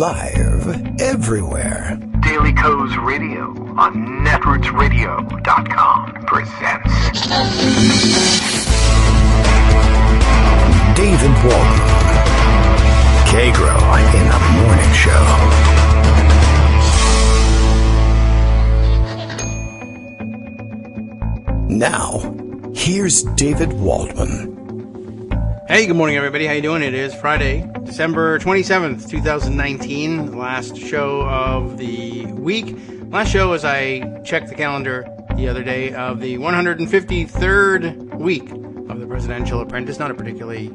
Live everywhere. Daily Co's Radio on netrootsradio.com presents David Walton. Kagro in the Morning Show. Now, here's David Waldman. Hey, good morning, everybody. How you doing? It is Friday, December 27th, 2019, the last show of the week. Last show, as I checked the calendar the other day, of the 153rd week of the Presidential Apprentice. Not a particularly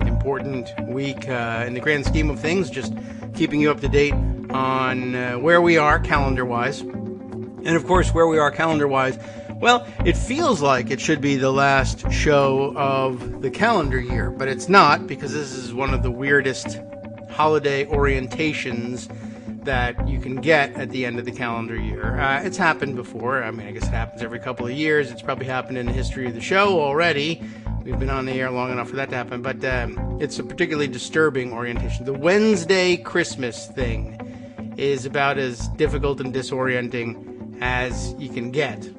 important week in the grand scheme of things, just keeping you up to date on where we are calendar-wise. And, of course, where we are calendar-wise, well, it feels like it should be the last show of the calendar year, but it's not, because this is one of the weirdest holiday orientations that you can get at the end of the calendar year. It's happened before. I mean, I guess it happens every couple of years. It's probably happened in the history of the show already. We've been on the air long enough for that to happen, but it's a particularly disturbing orientation. The Wednesday Christmas thing is about as difficult and disorienting as you can get.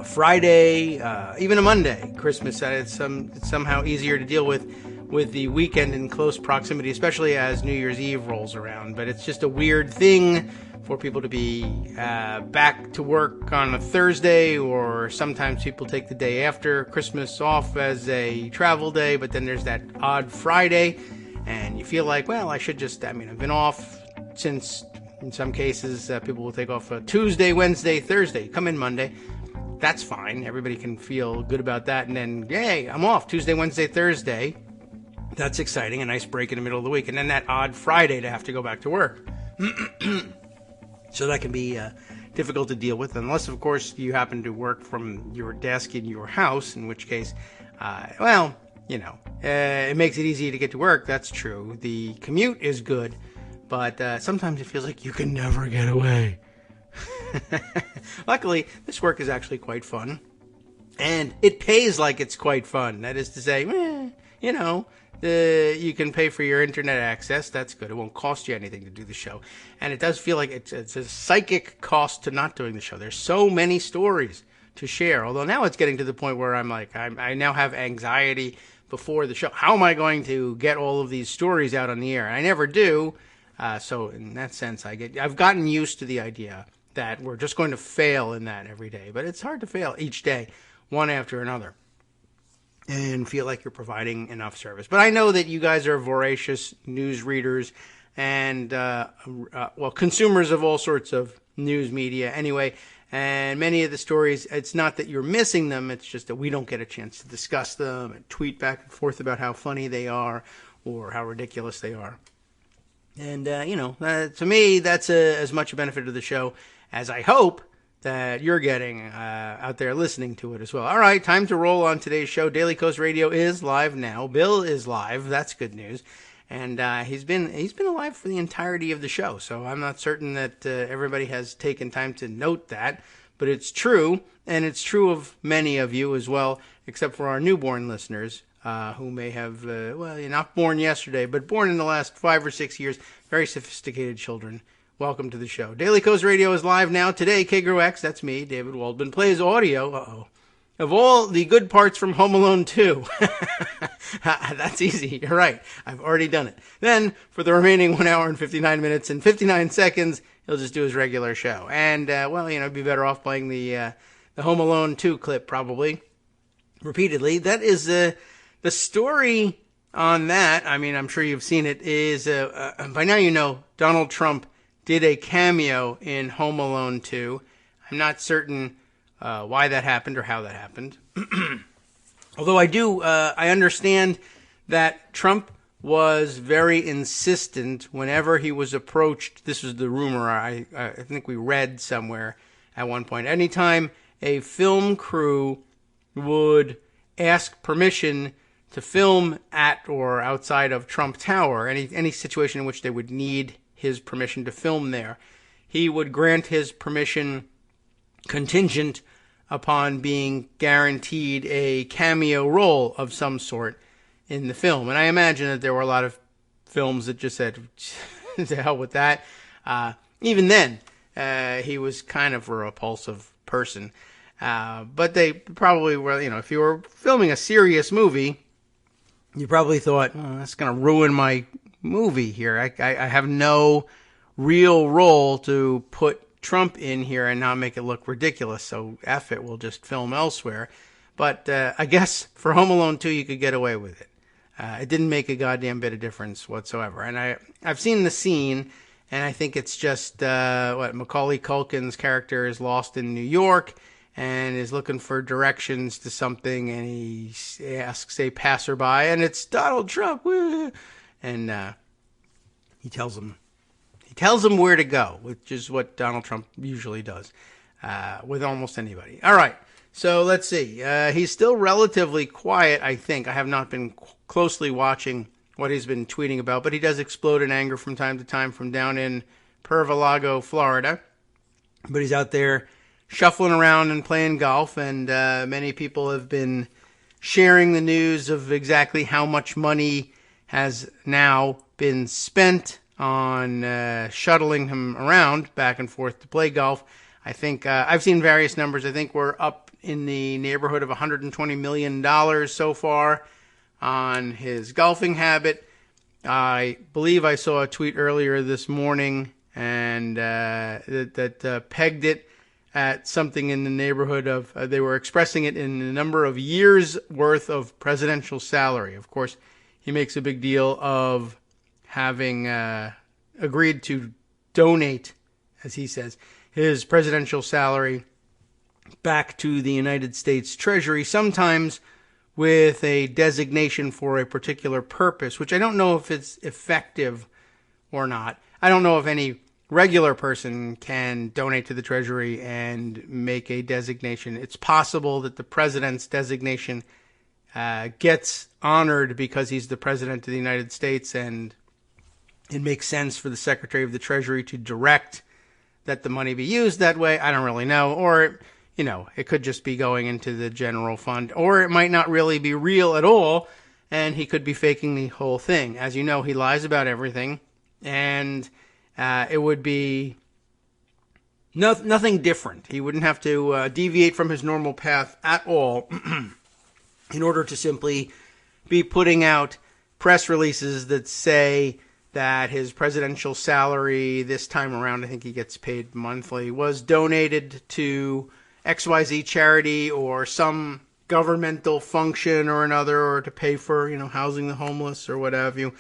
Friday, even a Monday, Christmas, it's somehow easier to deal with the weekend in close proximity, especially as New Year's Eve rolls around. But it's just a weird thing for people to be back to work on a Thursday, or sometimes people take the day after Christmas off as a travel day, but then there's that odd Friday, and you feel like, well, I've been off since, in some cases, people will take off Tuesday, Wednesday, Thursday, come in Monday. That's fine. Everybody can feel good about that. And then, yay, I'm off Tuesday, Wednesday, Thursday. That's exciting. A nice break in the middle of the week. And then that odd Friday to have to go back to work. So that can be difficult to deal with, unless, of course, you happen to work from your desk in your house, in which case, it makes it easy to get to work. That's true. The commute is good, but sometimes it feels like you can never get away. Luckily, this work is actually quite fun, and it pays like it's quite fun. That is to say, you can pay for your internet access. That's good. It won't cost you anything to do the show, and it does feel like it's a psychic cost to not doing the show. There's so many stories to share, although now it's getting to the point where I'm like, I now have anxiety before the show. How am I going to get all of these stories out on the air? And I never do. So in that sense, I've gotten used to the idea that we're just going to fail in that every day. But it's hard to fail each day, one after another, and feel like you're providing enough service. But I know that you guys are voracious news readers and, consumers of all sorts of news media anyway. And many of the stories, it's not that you're missing them, it's just that we don't get a chance to discuss them and tweet back and forth about how funny they are or how ridiculous they are. And, to me, that's as much a benefit of the show as I hope that you're getting out there listening to it as well. All right, time to roll on today's show. Daily Coast Radio is live now. Bill is live. That's good news. And he's been alive for the entirety of the show, so I'm not certain that everybody has taken time to note that. But it's true, and it's true of many of you as well, except for our newborn listeners. Who may have, not born yesterday, but born in the last 5 or 6 years. Very sophisticated children. Welcome to the show. Daily Coast Radio is live now. Today, Kagro X, that's me, David Waldman, plays audio, of all the good parts from Home Alone 2. That's easy. You're right. I've already done it. Then, for the remaining 1 hour and 59 minutes and 59 seconds, he'll just do his regular show. And, be better off playing the Home Alone 2 clip, probably, repeatedly. That is... The story on that, I mean, I'm sure you've seen it, is by now you know Donald Trump did a cameo in Home Alone 2. I'm not certain why that happened or how that happened. Although I understand that Trump was very insistent whenever he was approached. This was the rumor I think we read somewhere at one point. Anytime a film crew would ask permission to film at or outside of Trump Tower, any situation in which they would need his permission to film there, he would grant his permission contingent upon being guaranteed a cameo role of some sort in the film. And I imagine that there were a lot of films that just said, to hell with that. Even then, he was kind of a repulsive person. But they probably were, if you were filming a serious movie, you probably thought, that's going to ruin my movie here. I have no real role to put Trump in here and not make it look ridiculous. So F it, we'll just film elsewhere. But I guess for Home Alone 2, you could get away with it. It didn't make a goddamn bit of difference whatsoever. And I've seen the scene, and I think it's just Macaulay Culkin's character is lost in New York and is looking for directions to something, and he asks a passerby, and it's Donald Trump. And he tells him where to go, which is what Donald Trump usually does with almost anybody. All right, so let's see. He's still relatively quiet, I think. I have not been closely watching what he's been tweeting about, but he does explode in anger from time to time from down in Pervalago, Florida. But he's out there shuffling around and playing golf, and many people have been sharing the news of exactly how much money has now been spent on shuttling him around back and forth to play golf. I think I've seen various numbers. I think we're up in the neighborhood of $120 million so far on his golfing habit. I believe I saw a tweet earlier this morning and that pegged it at something in the neighborhood of, they were expressing it in the number of years worth of presidential salary. Of course, he makes a big deal of having agreed to donate, as he says, his presidential salary back to the United States Treasury, sometimes with a designation for a particular purpose, which I don't know if it's effective or not. I don't know if any regular person can donate to the Treasury and make a designation. It's possible that the president's designation gets honored because he's the president of the United States, and it makes sense for the Secretary of the Treasury to direct that the money be used that way. I don't really know. Or, it could just be going into the general fund, or it might not really be real at all, and he could be faking the whole thing. As you know, he lies about everything, and it would be nothing different. He wouldn't have to deviate from his normal path at all in order to simply be putting out press releases that say that his presidential salary this time around, I think he gets paid monthly, was donated to XYZ charity or some governmental function or another, or to pay for, housing the homeless or what have you.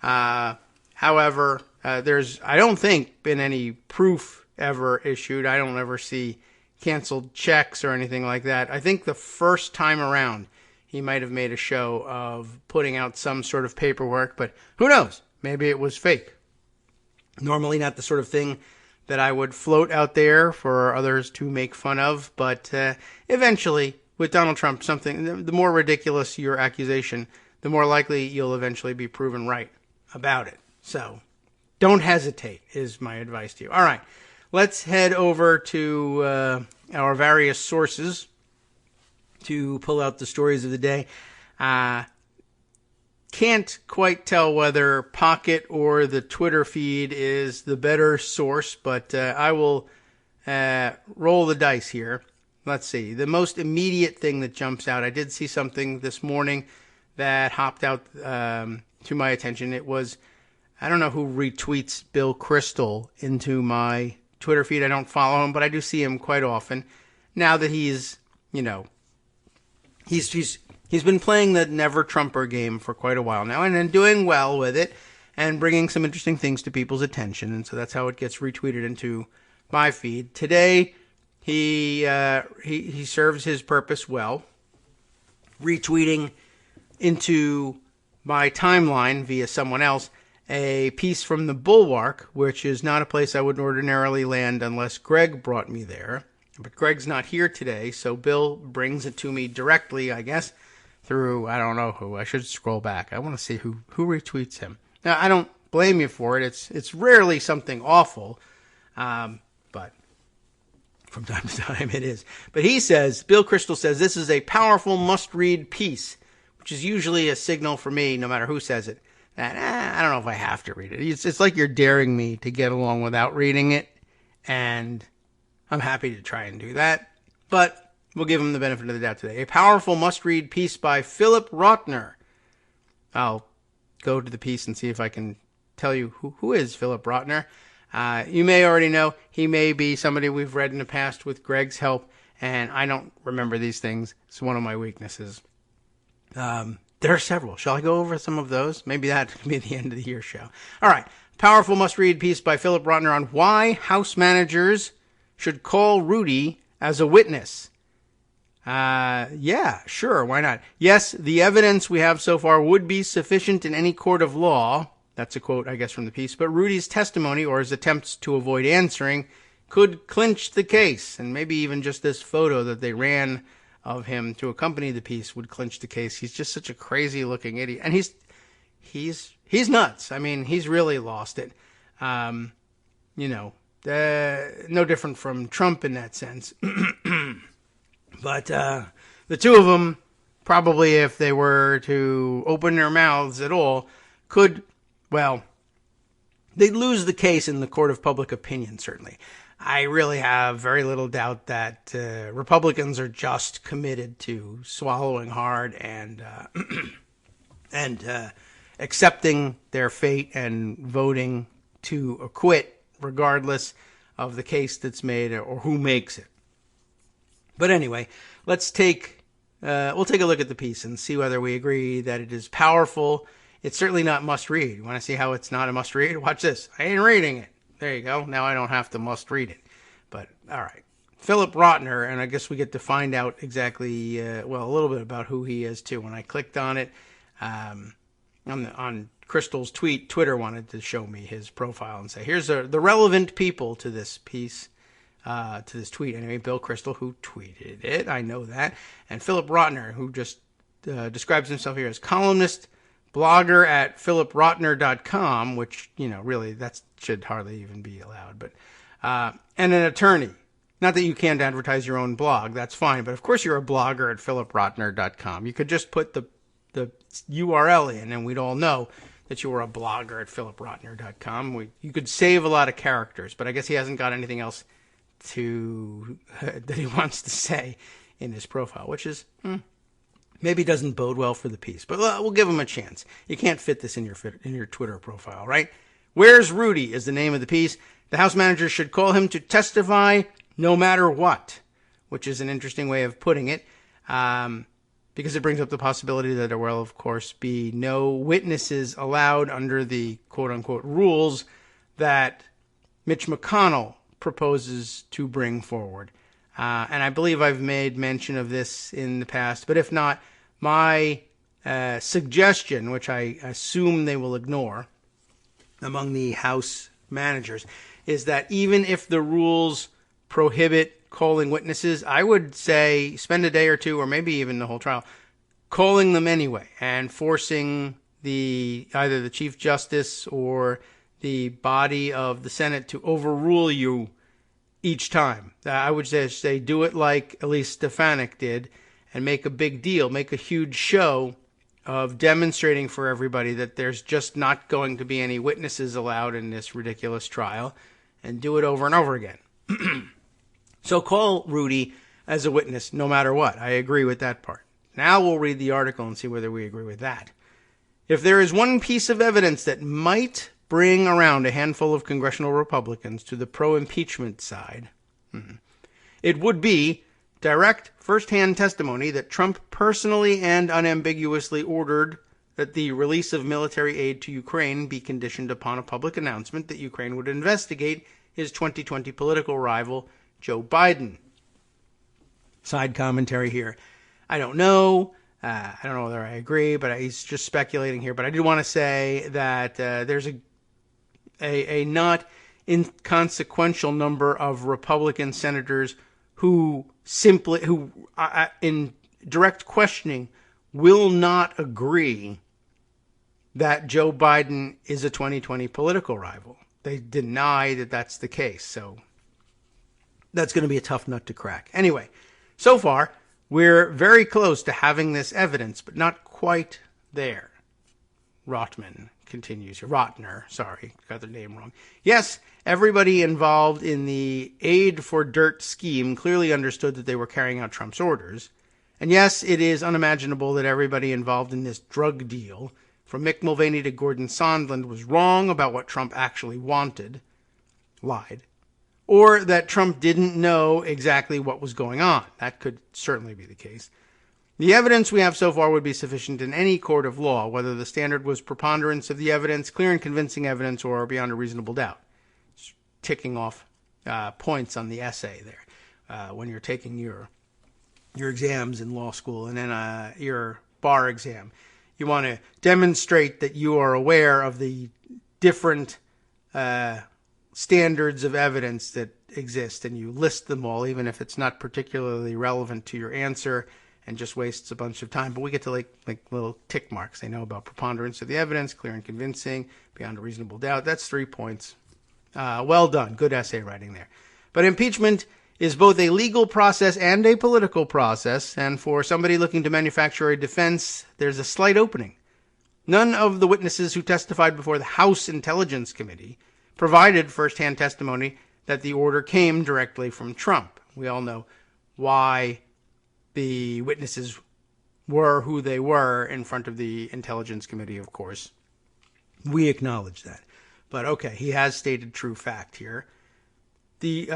However, there's, I don't think, been any proof ever issued. I don't ever see canceled checks or anything like that. I think the first time around, he might have made a show of putting out some sort of paperwork, but who knows? Maybe it was fake. Normally not the sort of thing that I would float out there for others to make fun of, but eventually, with Donald Trump, the more ridiculous your accusation, the more likely you'll eventually be proven right about it. So, don't hesitate, is my advice to you. All right, let's head over to our various sources to pull out the stories of the day. Can't quite tell whether Pocket or the Twitter feed is the better source, but I will roll the dice here. Let's see. The most immediate thing that jumps out, I did see something this morning that hopped out to my attention. It was, I don't know who retweets Bill Kristol into my Twitter feed. I don't follow him, but I do see him quite often. Now that he's, he's been playing the Never Trumper game for quite a while now, and then doing well with it and bringing some interesting things to people's attention. And so that's how it gets retweeted into my feed. Today, he serves his purpose well, retweeting into my timeline via someone else a piece from the Bulwark, which is not a place I would ordinarily land unless Greg brought me there. But Greg's not here today, so Bill brings it to me directly, I guess, through, I don't know who. I should scroll back. I want to see who retweets him. Now, I don't blame you for it. It's rarely something awful, but from time to time it is. But Bill Kristol says, this is a powerful must-read piece, which is usually a signal for me, no matter who says it, that I don't know if I have to read it. It's like you're daring me to get along without reading it, and I'm happy to try and do that. But we'll give him the benefit of the doubt today. A powerful must-read piece by Philip Rotner. I'll go to the piece and see if I can tell you who is Philip Rotner. You may already know. He may be somebody we've read in the past with Greg's help, and I don't remember these things. It's one of my weaknesses. There are several. Shall I go over some of those? Maybe that can be the end of the year show. All right. Powerful must-read piece by Philip Rotner on why house managers should call Rudy as a witness. Yeah, sure, why not? Yes, the evidence we have so far would be sufficient in any court of law. That's a quote, I guess, from the piece. But Rudy's testimony, or his attempts to avoid answering, could clinch the case. And maybe even just this photo that they ran of him to accompany the piece would clinch the case. He's just such a crazy-looking idiot. And he's nuts. I mean, he's really lost it. No different from Trump in that sense. But the two of them, probably if they were to open their mouths at all, they'd lose the case in the court of public opinion, certainly. I really have very little doubt that Republicans are just committed to swallowing hard and accepting their fate and voting to acquit, regardless of the case that's made or who makes it. But anyway, we'll take a look at the piece and see whether we agree that it is powerful. It's certainly not must-read. You want to see how it's not a must-read? Watch this. I ain't reading it. There you go. Now I don't have to must-read it. But, all right. Philip Rotner, and I guess we get to find out exactly, a little bit about who he is, too. When I clicked on it, on Crystal's Twitter wanted to show me his profile and say, here's the relevant people to this piece. To this tweet. Anyway, Bill Crystal, who tweeted it, I know that, and Philip Rotner, who just describes himself here as columnist, blogger at philiprotner.com, which, really, that should hardly even be allowed, but, and an attorney. Not that you can't advertise your own blog, that's fine, but of course you're a blogger at philiprotner.com. You could just put the URL in, and we'd all know that you were a blogger at philiprotner.com. You could save a lot of characters, but I guess he hasn't got anything else that he wants to say in his profile, which is maybe doesn't bode well for the piece, but we'll give him a chance. You can't fit this in your Twitter profile, right? Where's Rudy is the name of the piece. The House manager should call him to testify no matter what, which is an interesting way of putting it, because it brings up the possibility that there will, of course, be no witnesses allowed under the quote-unquote rules that Mitch McConnell proposes to bring forward. And I believe I've made mention of this in the past, but if not, my suggestion, which I assume they will ignore among the House managers, is that even if the rules prohibit calling witnesses, I would say spend a day or two, or maybe even the whole trial, calling them anyway and forcing either the Chief Justice or the body of the Senate to overrule you each time. I would say do it like Elise Stefanik did and make a big deal, make a huge show of demonstrating for everybody that there's just not going to be any witnesses allowed in this ridiculous trial, and do it over and over again. So call Rudy as a witness no matter what. I agree with that part. Now we'll read the article and see whether we agree with that. If there is one piece of evidence that might bring around a handful of congressional Republicans to the pro-impeachment side, it would be direct first-hand testimony that Trump personally and unambiguously ordered that the release of military aid to Ukraine be conditioned upon a public announcement that Ukraine would investigate his 2020 political rival, Joe Biden. Side commentary here. I don't know whether I agree, but he's just speculating here. But I do want to say that there's a not inconsequential number of Republican senators who in direct questioning will not agree that Joe Biden is a 2020 political rival. They deny that that's the case. So that's going to be a tough nut to crack. Anyway, so far, we're very close to having this evidence, but not quite there. Rotman continues here. Rotner, sorry, got their name wrong. Yes, everybody involved in the Aid for Dirt scheme clearly understood that they were carrying out Trump's orders. And yes, it is unimaginable that everybody involved in this drug deal, from Mick Mulvaney to Gordon Sondland, was wrong about what Trump actually wanted, lied, or that Trump didn't know exactly what was going on. That could certainly be the case. The evidence we have so far would be sufficient in any court of law, whether the standard was preponderance of the evidence, clear and convincing evidence, or beyond a reasonable doubt. Just ticking off points on the essay there when you're taking your exams in law school and then your bar exam. You want to demonstrate that you are aware of the different standards of evidence that exist, and you list them all, even if it's not particularly relevant to your answer and just wastes a bunch of time. But we get to like little tick marks. They know about preponderance of the evidence, clear and convincing, beyond a reasonable doubt. That's 3 points. Well done. Good essay writing there. But impeachment is both a legal process and a political process, and for somebody looking to manufacture a defense, there's a slight opening. None of the witnesses who testified before the House Intelligence Committee provided firsthand testimony that the order came directly from Trump. We all know why the witnesses were who they were in front of the Intelligence Committee, of course. We acknowledge that. But okay, he has stated true fact here. The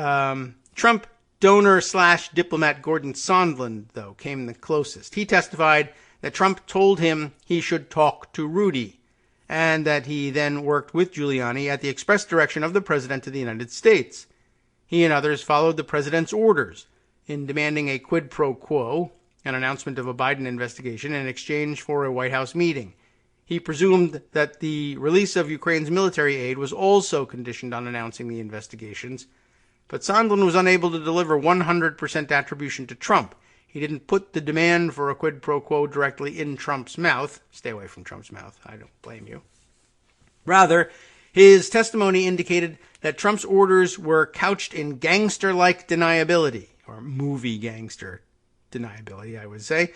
Trump donor/diplomat Gordon Sondland, though, came the closest. He testified that Trump told him he should talk to Rudy, and that he then worked with Giuliani at the express direction of the President of the United States. He and others followed the President's orders in demanding a quid pro quo, an announcement of a Biden investigation, in exchange for a White House meeting. He presumed that the release of Ukraine's military aid was also conditioned on announcing the investigations, but Sondland was unable to deliver 100% attribution to Trump. He didn't put the demand for a quid pro quo directly in Trump's mouth. Stay away from Trump's mouth. I don't blame you. Rather, his testimony indicated that Trump's orders were couched in gangster-like deniability, or movie gangster deniability, I would say.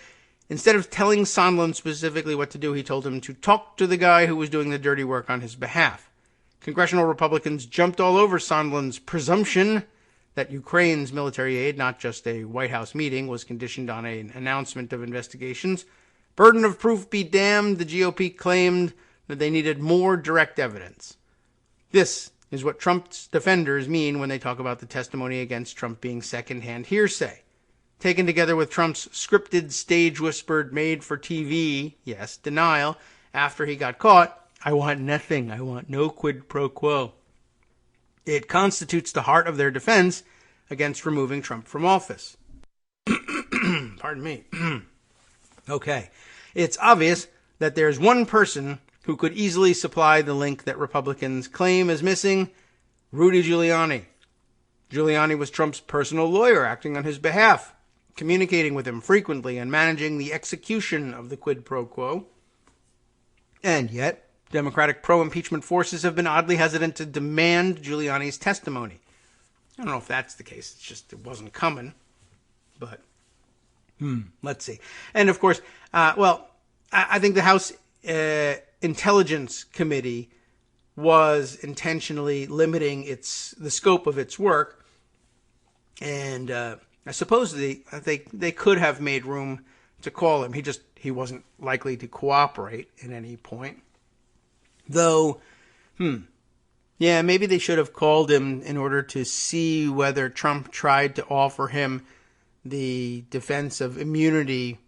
Instead of telling Sondland specifically what to do, he told him to talk to the guy who was doing the dirty work on his behalf. Congressional Republicans jumped all over Sondland's presumption that Ukraine's military aid, not just a White House meeting, was conditioned on an announcement of investigations. Burden of proof be damned, the GOP claimed that they needed more direct evidence. This is what Trump's defenders mean when they talk about the testimony against Trump being secondhand hearsay. Taken together with Trump's scripted, stage-whispered, made-for-TV, yes, denial, after he got caught, I want nothing, I want no quid pro quo. It constitutes the heart of their defense against removing Trump from office. Pardon me. Okay. It's obvious that there's one person who could easily supply the link that Republicans claim is missing: Rudy Giuliani. Giuliani was Trump's personal lawyer, acting on his behalf, communicating with him frequently and managing the execution of the quid pro quo. And yet, Democratic pro-impeachment forces have been oddly hesitant to demand Giuliani's testimony. I don't know if that's the case. It's just it wasn't coming. But, let's see. And, of course, I think the House Intelligence Committee was intentionally limiting the scope of its work. And I suppose they could have made room to call him. He wasn't likely to cooperate at any point. Though, yeah, maybe they should have called him in order to see whether Trump tried to offer him the defense of immunity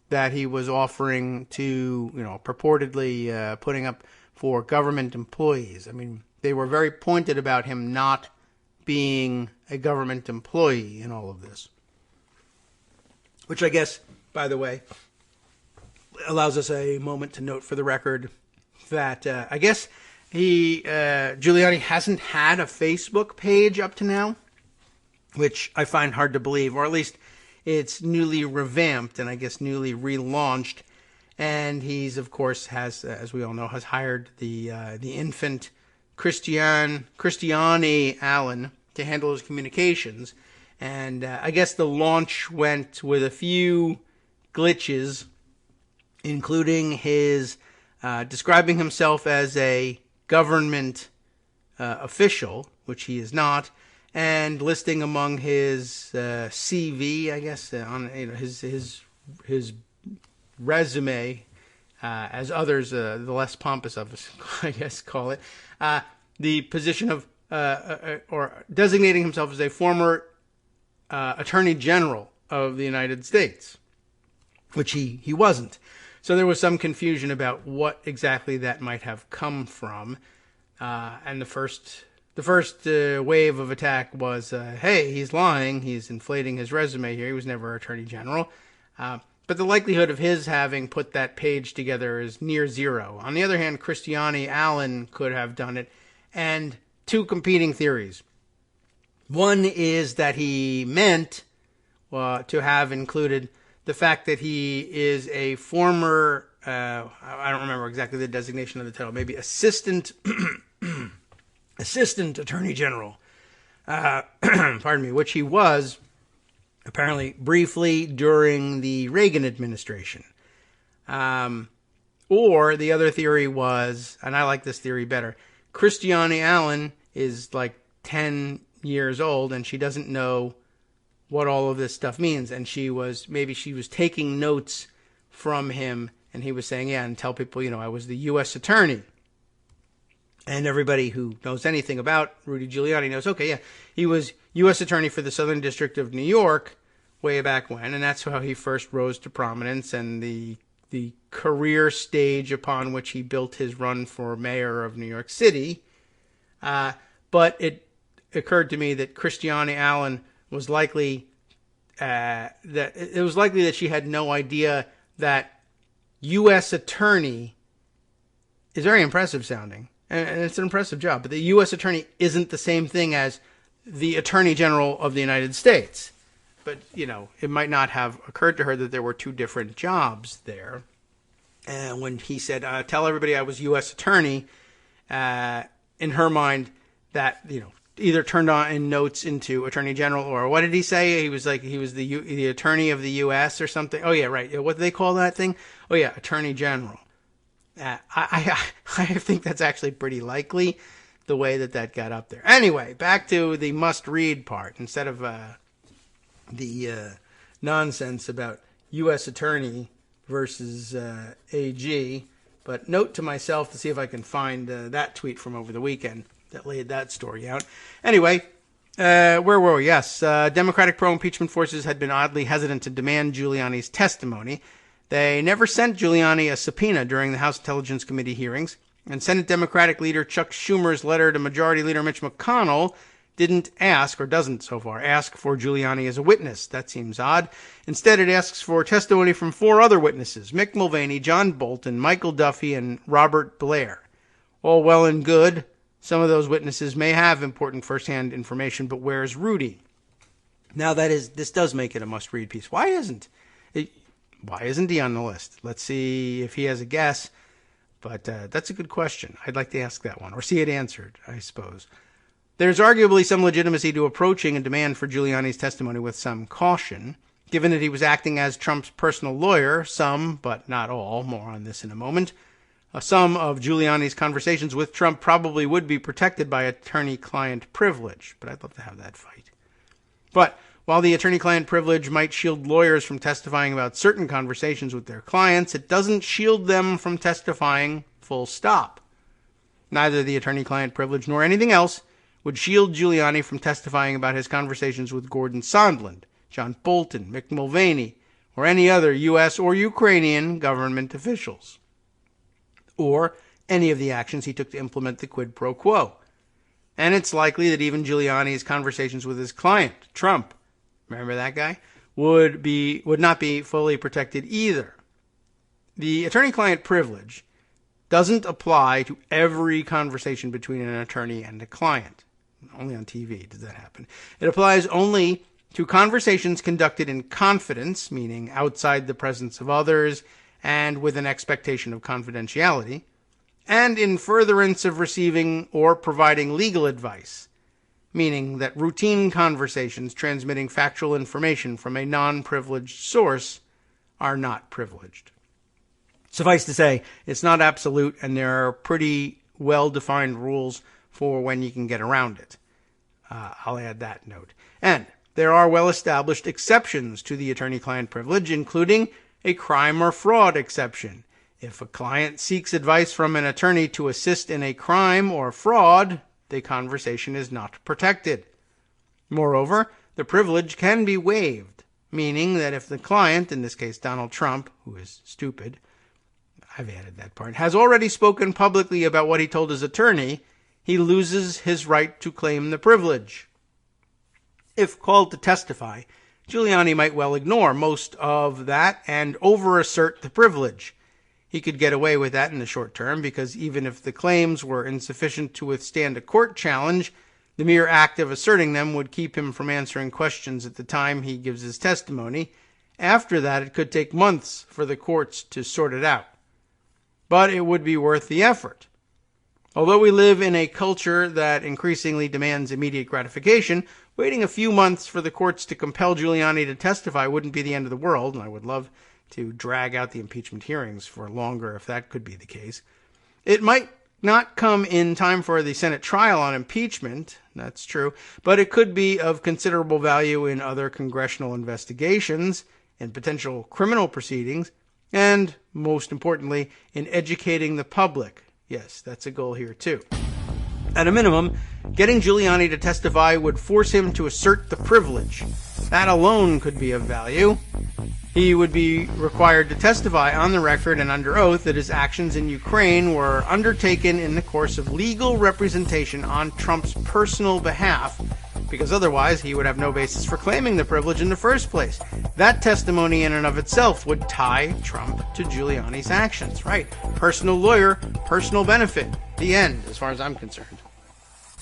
that he was offering to, purportedly putting up for government employees. I mean, they were very pointed about him not being a government employee in all of this. Which I guess, by the way, allows us a moment to note for the record that I guess Giuliani hasn't had a Facebook page up to now, which I find hard to believe, or at least it's newly revamped and I guess newly relaunched. And he's, of course, has, as we all know, has hired the infant Christiane Allen to handle his communications. And I guess the launch went with a few glitches, including his describing himself as a government official, which he is not, and listing among his CV, I guess, on his resume, as others, the less pompous of us, I guess, call it, the position of or designating himself as a former Attorney General of the United States, which he wasn't. So there was some confusion about what exactly that might have come from. And the first wave of attack was, hey, he's lying. He's inflating his resume here. He was never Attorney General. But the likelihood of his having put that page together is near zero. On the other hand, Christiane Allen could have done it. And two competing theories. One is that he meant to have included the fact that he is a former, I don't remember exactly the designation of the title, maybe assistant Attorney General, pardon me, which he was apparently briefly during the Reagan administration. Or the other theory was, and I like this theory better, Christiane Allen is like 10 years old and she doesn't know what all of this stuff means. And she was taking notes from him and he was saying, yeah, and tell people, I was the U.S. attorney. And everybody who knows anything about Rudy Giuliani knows, okay, yeah, he was U.S. attorney for the Southern District of New York way back when. And that's how he first rose to prominence and the career stage upon which he built his run for mayor of New York City. But it occurred to me that Christiane Allen was likely that she had no idea that U.S. attorney is very impressive sounding, and it's an impressive job. But the U.S. attorney isn't the same thing as the Attorney General of the United States. But, it might not have occurred to her that there were two different jobs there. And when he said, tell everybody I was U.S. attorney, in her mind, that, either turned on in notes into Attorney General, or what did he say? He was the attorney of the U.S. or something. Oh, yeah, right. What do they call that thing? Oh, yeah, Attorney General. I think that's actually pretty likely, the way that got up there. Anyway, back to the must-read part. Instead of the nonsense about U.S. attorney versus AG. But note to myself to see if I can find that tweet from over the weekend that laid that story out. Anyway, where were we? Yes, Democratic pro-impeachment forces had been oddly hesitant to demand Giuliani's testimony. They never sent Giuliani a subpoena during the House Intelligence Committee hearings, and Senate Democratic leader Chuck Schumer's letter to Majority Leader Mitch McConnell didn't ask, or doesn't so far, ask for Giuliani as a witness. That seems odd. Instead, it asks for testimony from four other witnesses: Mick Mulvaney, John Bolton, Michael Duffy, and Robert Blair. All well and good. Some of those witnesses may have important first-hand information, but where's Rudy? Now, this does make it a must-read piece. Why isn't he on the list? Let's see if he has a guess. But that's a good question. I'd like to ask that one, or see it answered, I suppose. There's arguably some legitimacy to approaching a demand for Giuliani's testimony with some caution, given that he was acting as Trump's personal lawyer. Some, but not all, more on this in a moment. Some of Giuliani's conversations with Trump probably would be protected by attorney-client privilege, but I'd love to have that fight. But while the attorney-client privilege might shield lawyers from testifying about certain conversations with their clients, it doesn't shield them from testifying full stop. Neither the attorney-client privilege nor anything else would shield Giuliani from testifying about his conversations with Gordon Sondland, John Bolton, Mick Mulvaney, or any other U.S. or Ukrainian government officials, or any of the actions he took to implement the quid pro quo. And it's likely that even Giuliani's conversations with his client, Trump, remember that guy, would not be fully protected either. The attorney-client privilege doesn't apply to every conversation between an attorney and a client. Only on TV does that happen. It applies only to conversations conducted in confidence, meaning outside the presence of others and with an expectation of confidentiality, and in furtherance of receiving or providing legal advice, meaning that routine conversations transmitting factual information from a non-privileged source are not privileged. Suffice to say, it's not absolute, and there are pretty well-defined rules for when you can get around it. I'll add that note. And there are well-established exceptions to the attorney-client privilege, including a crime or fraud exception. If a client seeks advice from an attorney to assist in a crime or fraud, the conversation is not protected. Moreover, the privilege can be waived, meaning that if the client, in this case Donald Trump, who is stupid, I've added that part, has already spoken publicly about what he told his attorney, he loses his right to claim the privilege. If called to testify, Giuliani might well ignore most of that and over-assert the privilege. He could get away with that in the short term because even if the claims were insufficient to withstand a court challenge, the mere act of asserting them would keep him from answering questions at the time he gives his testimony. After that, it could take months for the courts to sort it out. But it would be worth the effort. Although we live in a culture that increasingly demands immediate gratification, waiting a few months for the courts to compel Giuliani to testify wouldn't be the end of the world, and I would love to drag out the impeachment hearings for longer if that could be the case. It might not come in time for the Senate trial on impeachment, that's true, but it could be of considerable value in other congressional investigations and potential criminal proceedings, and, most importantly, in educating the public. Yes, that's a goal here, too. At a minimum, getting Giuliani to testify would force him to assert the privilege. That alone could be of value. He would be required to testify on the record and under oath that his actions in Ukraine were undertaken in the course of legal representation on Trump's personal behalf, because otherwise he would have no basis for claiming the privilege in the first place. That testimony in and of itself would tie Trump to Giuliani's actions. Right. Personal lawyer, personal benefit. The end, as far as I'm concerned.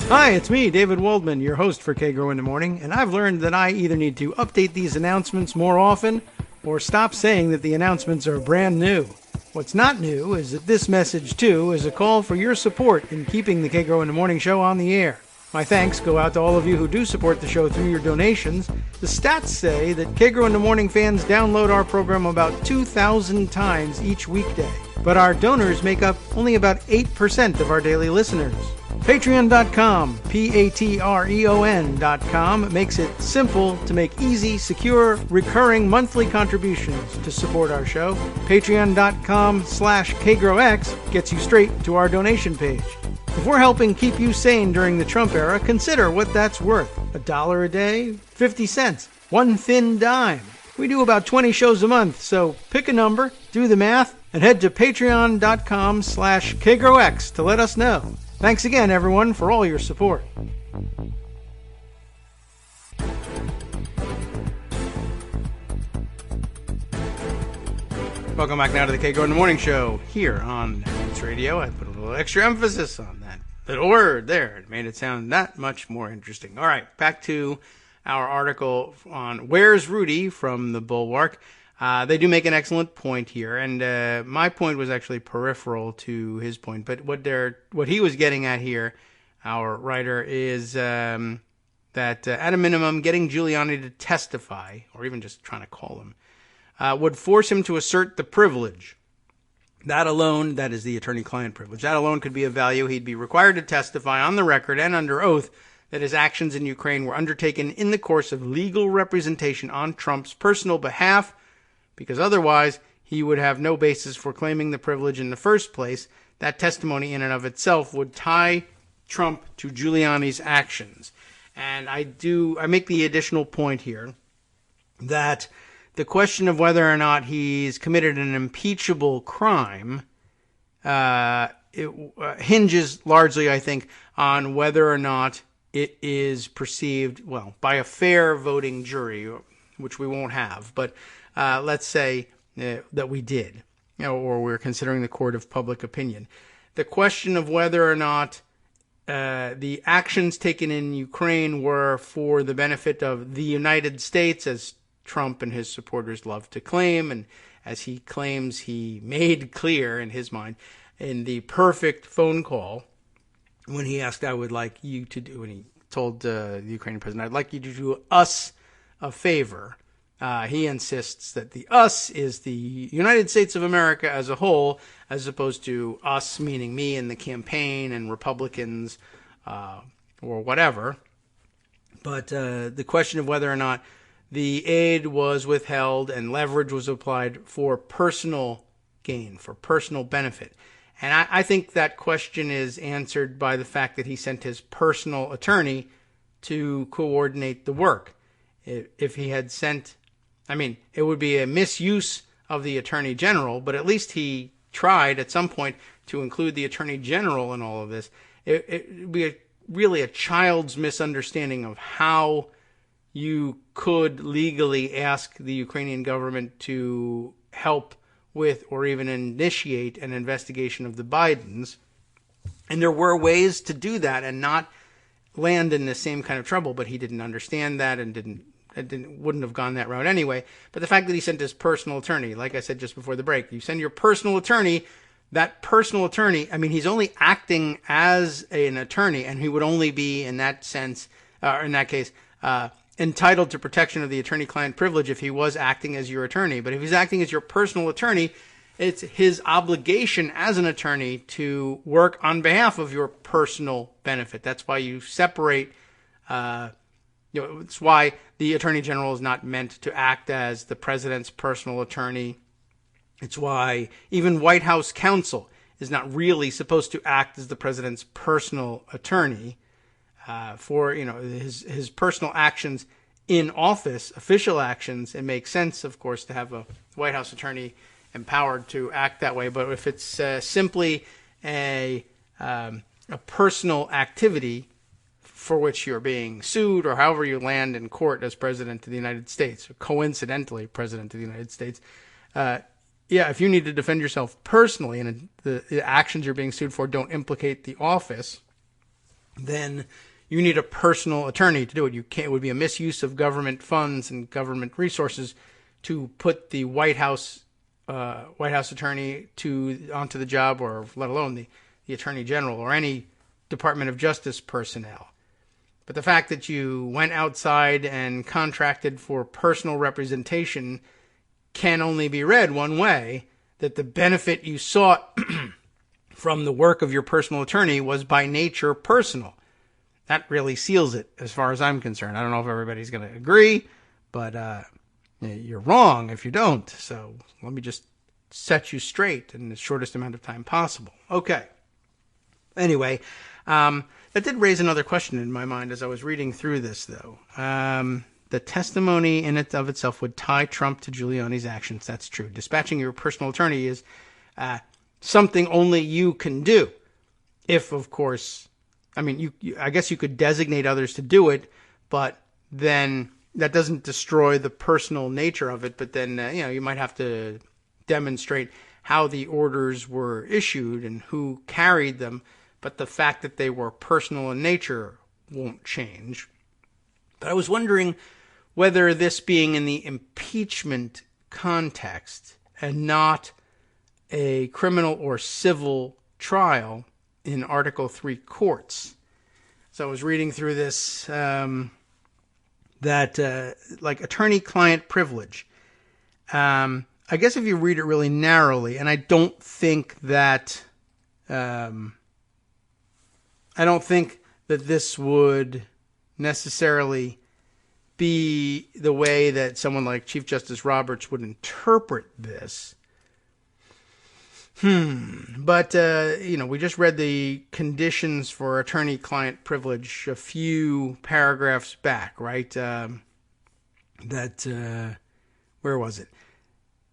Hi, it's me, David Waldman, your host for Kagro in the Morning, and I've learned that I either need to update these announcements more often or stop saying that the announcements are brand new. What's not new is that this message, too, is a call for your support in keeping the Kagro in the Morning show on the air. My thanks go out to all of you who do support the show through your donations. The stats say that Kagro in the Morning fans download our program about 2,000 times each weekday, but our donors make up only about 8% of our daily listeners. Patreon.com, Patreon.com, makes it simple to make easy, secure, recurring monthly contributions to support our show. Patreon.com/KagroX gets you straight to our donation page. If we're helping keep you sane during the Trump era, consider what that's worth. $1 a day? 50 cents? One thin dime? We do about 20 shows a month, so pick a number, do the math, and head to Patreon.com/KagroX to let us know. Thanks again, everyone, for all your support. Welcome back now to the Kagro in the Morning show here on Networks Radio. I put a little extra emphasis on that little word there. It made it sound that much more interesting. All right, back to our article on Where's Rudy from the Bulwark. They do make an excellent point here, and my point was actually peripheral to his point. But what he was getting at here, our writer, is that at a minimum, getting Giuliani to testify, or even just trying to call him, would force him to assert the privilege. That alone, that is the attorney-client privilege, that alone could be of value. He'd be required to testify on the record and under oath that his actions in Ukraine were undertaken in the course of legal representation on Trump's personal behalf, because otherwise he would have no basis for claiming the privilege in the first place. That testimony in and of itself would tie Trump to Giuliani's actions. And I make the additional point here that the question of whether or not he's committed an impeachable crime hinges largely, I think, on whether or not it is perceived, well, by a fair voting jury, which we won't have, but let's say that we did, or we're considering the court of public opinion. The question of whether or not the actions taken in Ukraine were for the benefit of the United States, as Trump and his supporters love to claim, and as he claims he made clear in his mind in the perfect phone call when he asked, I would like you to do, when he told the Ukrainian president, I'd like you to do us a favor. He insists that the us is the United States of America as a whole, as opposed to us, meaning me and the campaign and Republicans or whatever. But the question of whether or not the aid was withheld and leverage was applied for personal gain, for personal benefit. And I think that question is answered by the fact that he sent his personal attorney to coordinate the work. If he had sent, it would be a misuse of the Attorney General, but at least he tried at some point to include the Attorney General in all of this. It would be really a child's misunderstanding of how you could legally ask the Ukrainian government to help with or even initiate an investigation of the Bidens. And there were ways to do that and not land in the same kind of trouble, but he didn't understand that and wouldn't have gone that route anyway. But the fact that he sent his personal attorney, like I said just before the break, you send your personal attorney, that personal attorney, he's only acting as an attorney, and he would only be in that sense, in that case, entitled to protection of the attorney-client privilege if he was acting as your attorney. But if he's acting as your personal attorney, it's his obligation as an attorney to work on behalf of your personal benefit. That's why you separate. It's why the Attorney General is not meant to act as the president's personal attorney. It's why even White House counsel is not really supposed to act as the president's personal attorney for his personal actions in office, official actions. It makes sense, of course, to have a White House attorney empowered to act that way. But if it's simply a personal activity for which you're being sued, or however you land in court as President of the United States, or coincidentally President of the United States, if you need to defend yourself personally and the actions you're being sued for don't implicate the office, then you need a personal attorney to do it. It would be a misuse of government funds and government resources to put the White House attorney onto the job, or let alone the Attorney General or any Department of Justice personnel. But the fact that you went outside and contracted for personal representation can only be read one way, that the benefit you sought from the work of your personal attorney was by nature personal. That really seals it as far as I'm concerned. I don't know if everybody's going to agree, but you're wrong if you don't. So let me just set you straight in the shortest amount of time possible. Okay. Anyway, that did raise another question in my mind as I was reading through this, though. The testimony in it of itself would tie Trump to Giuliani's actions. That's true. Dispatching your personal attorney is something only you can do. If, of course, I guess you could designate others to do it, but then that doesn't destroy the personal nature of it. But then, you might have to demonstrate how the orders were issued and who carried them. But the fact that they were personal in nature won't change. But I was wondering whether this being in the impeachment context and not a criminal or civil trial in Article 3 courts. So I was reading through this, like attorney-client privilege. I guess if you read it really narrowly, and I don't think that this would necessarily be the way that someone like Chief Justice Roberts would interpret this. But, we just read the conditions for attorney-client privilege a few paragraphs back, right? Where was it?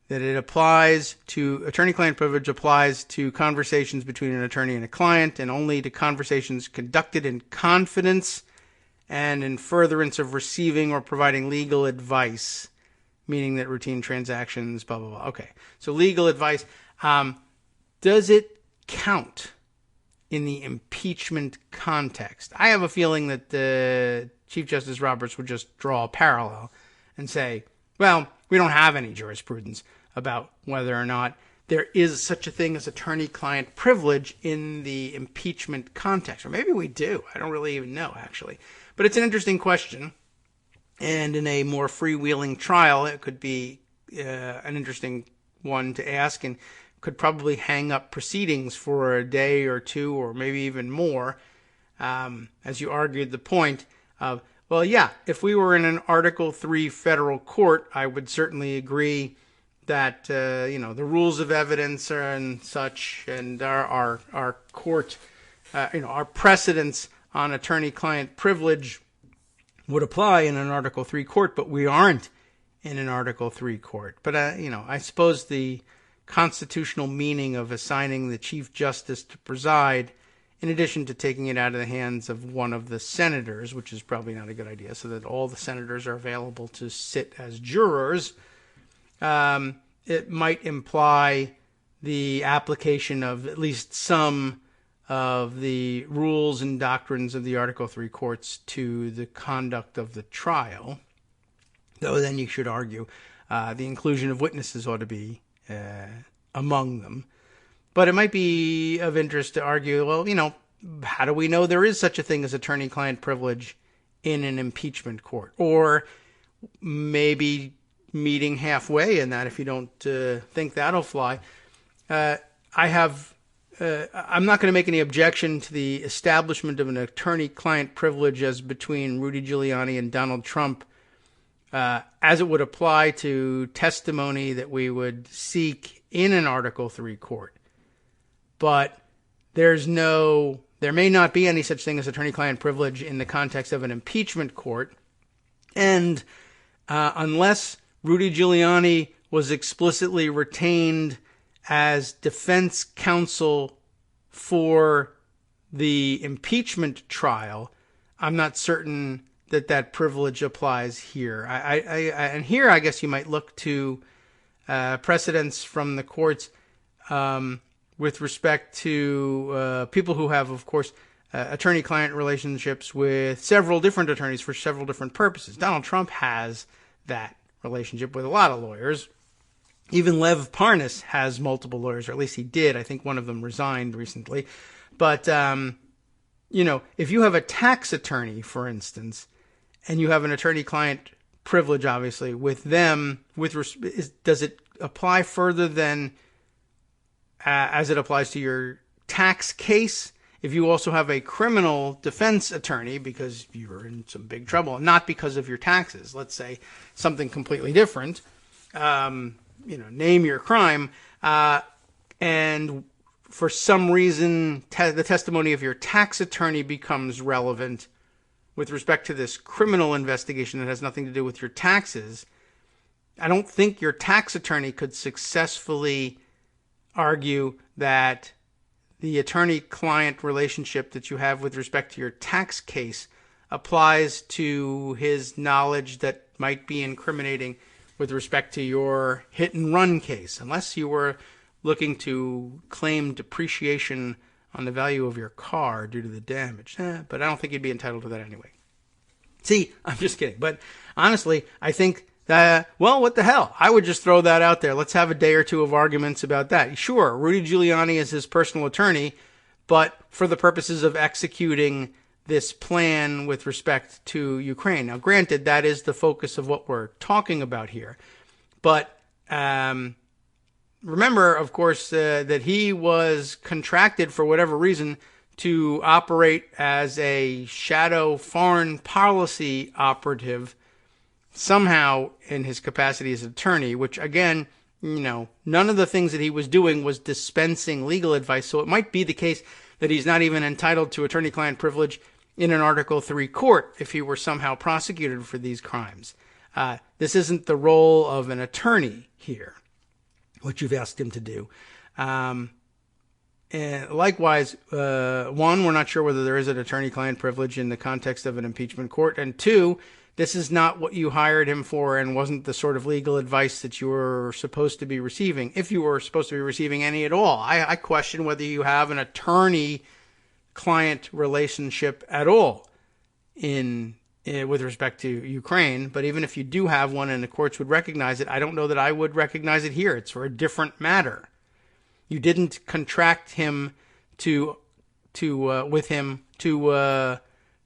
That it applies to, attorney-client privilege applies to conversations between an attorney and a client, and only to conversations conducted in confidence and in furtherance of receiving or providing legal advice, meaning that routine transactions, blah, blah, blah. Okay, so legal advice. Does it count in the impeachment context? I have a feeling that Chief Justice Roberts would just draw a parallel and say, well, we don't have any jurisprudence about whether or not there is such a thing as attorney-client privilege in the impeachment context. Or maybe we do. I don't really even know, actually. But it's an interesting question. And in a more freewheeling trial, it could be an interesting one to ask, and could probably hang up proceedings for a day or two or maybe even more, as you argued the point of, well, yeah, if we were in an Article 3 federal court, I would certainly agree that, the rules of evidence and such, and our court, our precedents on attorney-client privilege would apply in an Article 3 court, but we aren't in an Article 3 court. But, I suppose the constitutional meaning of assigning the Chief Justice to preside, in addition to taking it out of the hands of one of the senators, which is probably not a good idea, so that all the senators are available to sit as jurors, it might imply the application of at least some of the rules and doctrines of the Article 3 courts to the conduct of the trial. Though then you should argue the inclusion of witnesses ought to be among them. But it might be of interest to argue, well, how do we know there is such a thing as attorney-client privilege in an impeachment court? Or maybe meeting halfway in that, if you don't think that'll fly. I'm not going to make any objection to the establishment of an attorney-client privilege as between Rudy Giuliani and Donald Trump, as it would apply to testimony that we would seek in an Article 3 court. But there may not be any such thing as attorney-client privilege in the context of an impeachment court. And unless Rudy Giuliani was explicitly retained as defense counsel for the impeachment trial, I'm not certain that privilege applies here. And here I guess you might look to precedents from the courts with respect to people who have, of course, attorney-client relationships with several different attorneys for several different purposes. Donald Trump has that relationship with a lot of lawyers. Even Lev Parnas has multiple lawyers, or at least he did. I think one of them resigned recently. But, if you have a tax attorney, for instance, and you have an attorney-client privilege, obviously, with them, does it apply further than as it applies to your tax case? If you also have a criminal defense attorney because you're in some big trouble, not because of your taxes, let's say something completely different, name your crime, and for some reason the testimony of your tax attorney becomes relevant with respect to this criminal investigation that has nothing to do with your taxes, I don't think your tax attorney could successfully argue that the attorney-client relationship that you have with respect to your tax case applies to his knowledge that might be incriminating with respect to your hit-and-run case, unless you were looking to claim depreciation on the value of your car due to the damage. But I don't think you'd be entitled to that anyway. See, I'm just kidding. But honestly, I think that, what the hell? I would just throw that out there. Let's have a day or two of arguments about that. Sure, Rudy Giuliani is his personal attorney, but for the purposes of executing this plan with respect to Ukraine. Now, granted, that is the focus of what we're talking about here. But remember, of course, that he was contracted for whatever reason to operate as a shadow foreign policy operative somehow in his capacity as attorney, which again, none of the things that he was doing was dispensing legal advice. So it might be the case that he's not even entitled to attorney-client privilege in an Article 3 court if he were somehow prosecuted for these crimes. This isn't the role of an attorney here, what you've asked him to do. And likewise, one, we're not sure whether there is an attorney-client privilege in the context of an impeachment court. And two, this is not what you hired him for and wasn't the sort of legal advice that you were supposed to be receiving, if you were supposed to be receiving any at all. I question whether you have an attorney-client relationship at all with respect to Ukraine. But even if you do have one and the courts would recognize it, I don't know that I would recognize it here. It's for a different matter. You didn't contract him with him to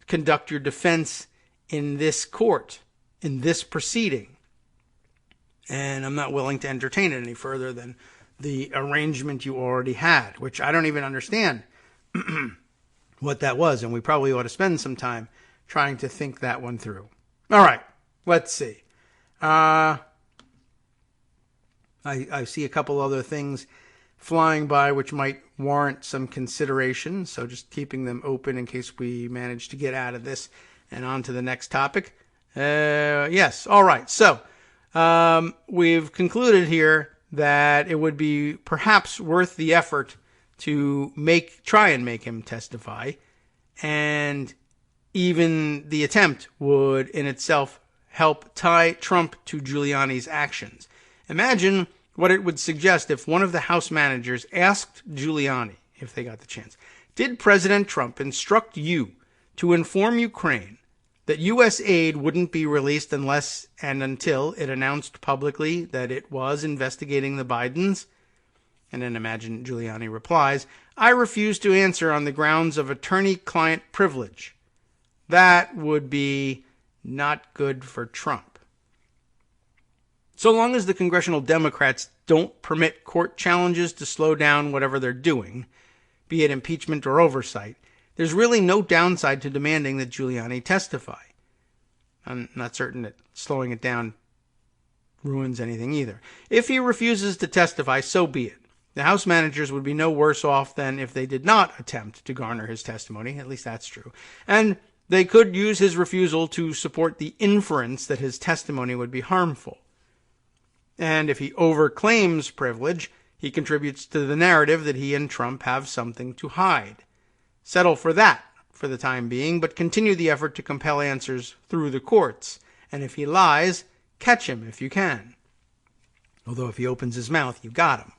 conduct your defense in this court. in this proceeding. And I'm not willing to entertain it any further than the arrangement you already had, which I don't even understand what that was. And we probably ought to spend some time trying to think that one through. All right, let's see. I see a couple other things flying by which might warrant some consideration. So just keeping them open in case we manage to get out of this and on to the next topic. Yes. All right. So we've concluded here that it would be perhaps worth the effort to try and make him testify. And even the attempt would in itself help tie Trump to Giuliani's actions. Imagine what it would suggest if one of the House managers asked Giuliani, if they got the chance, did President Trump instruct you to inform Ukraine that U.S. aid wouldn't be released unless and until it announced publicly that it was investigating the Bidens? And then imagine Giuliani replies, I refuse to answer on the grounds of attorney-client privilege. That would be not good for Trump. So long as the congressional Democrats don't permit court challenges to slow down whatever they're doing, be it impeachment or oversight, there's really no downside to demanding that Giuliani testify. I'm not certain that slowing it down ruins anything either. If he refuses to testify, so be it. The House managers would be no worse off than if they did not attempt to garner his testimony. At least that's true. And they could use his refusal to support the inference that his testimony would be harmful. And if he overclaims privilege, he contributes to the narrative that he and Trump have something to hide. Settle for that for the time being, but continue the effort to compel answers through the courts. And if he lies, catch him if you can. Although if he opens his mouth, you got him.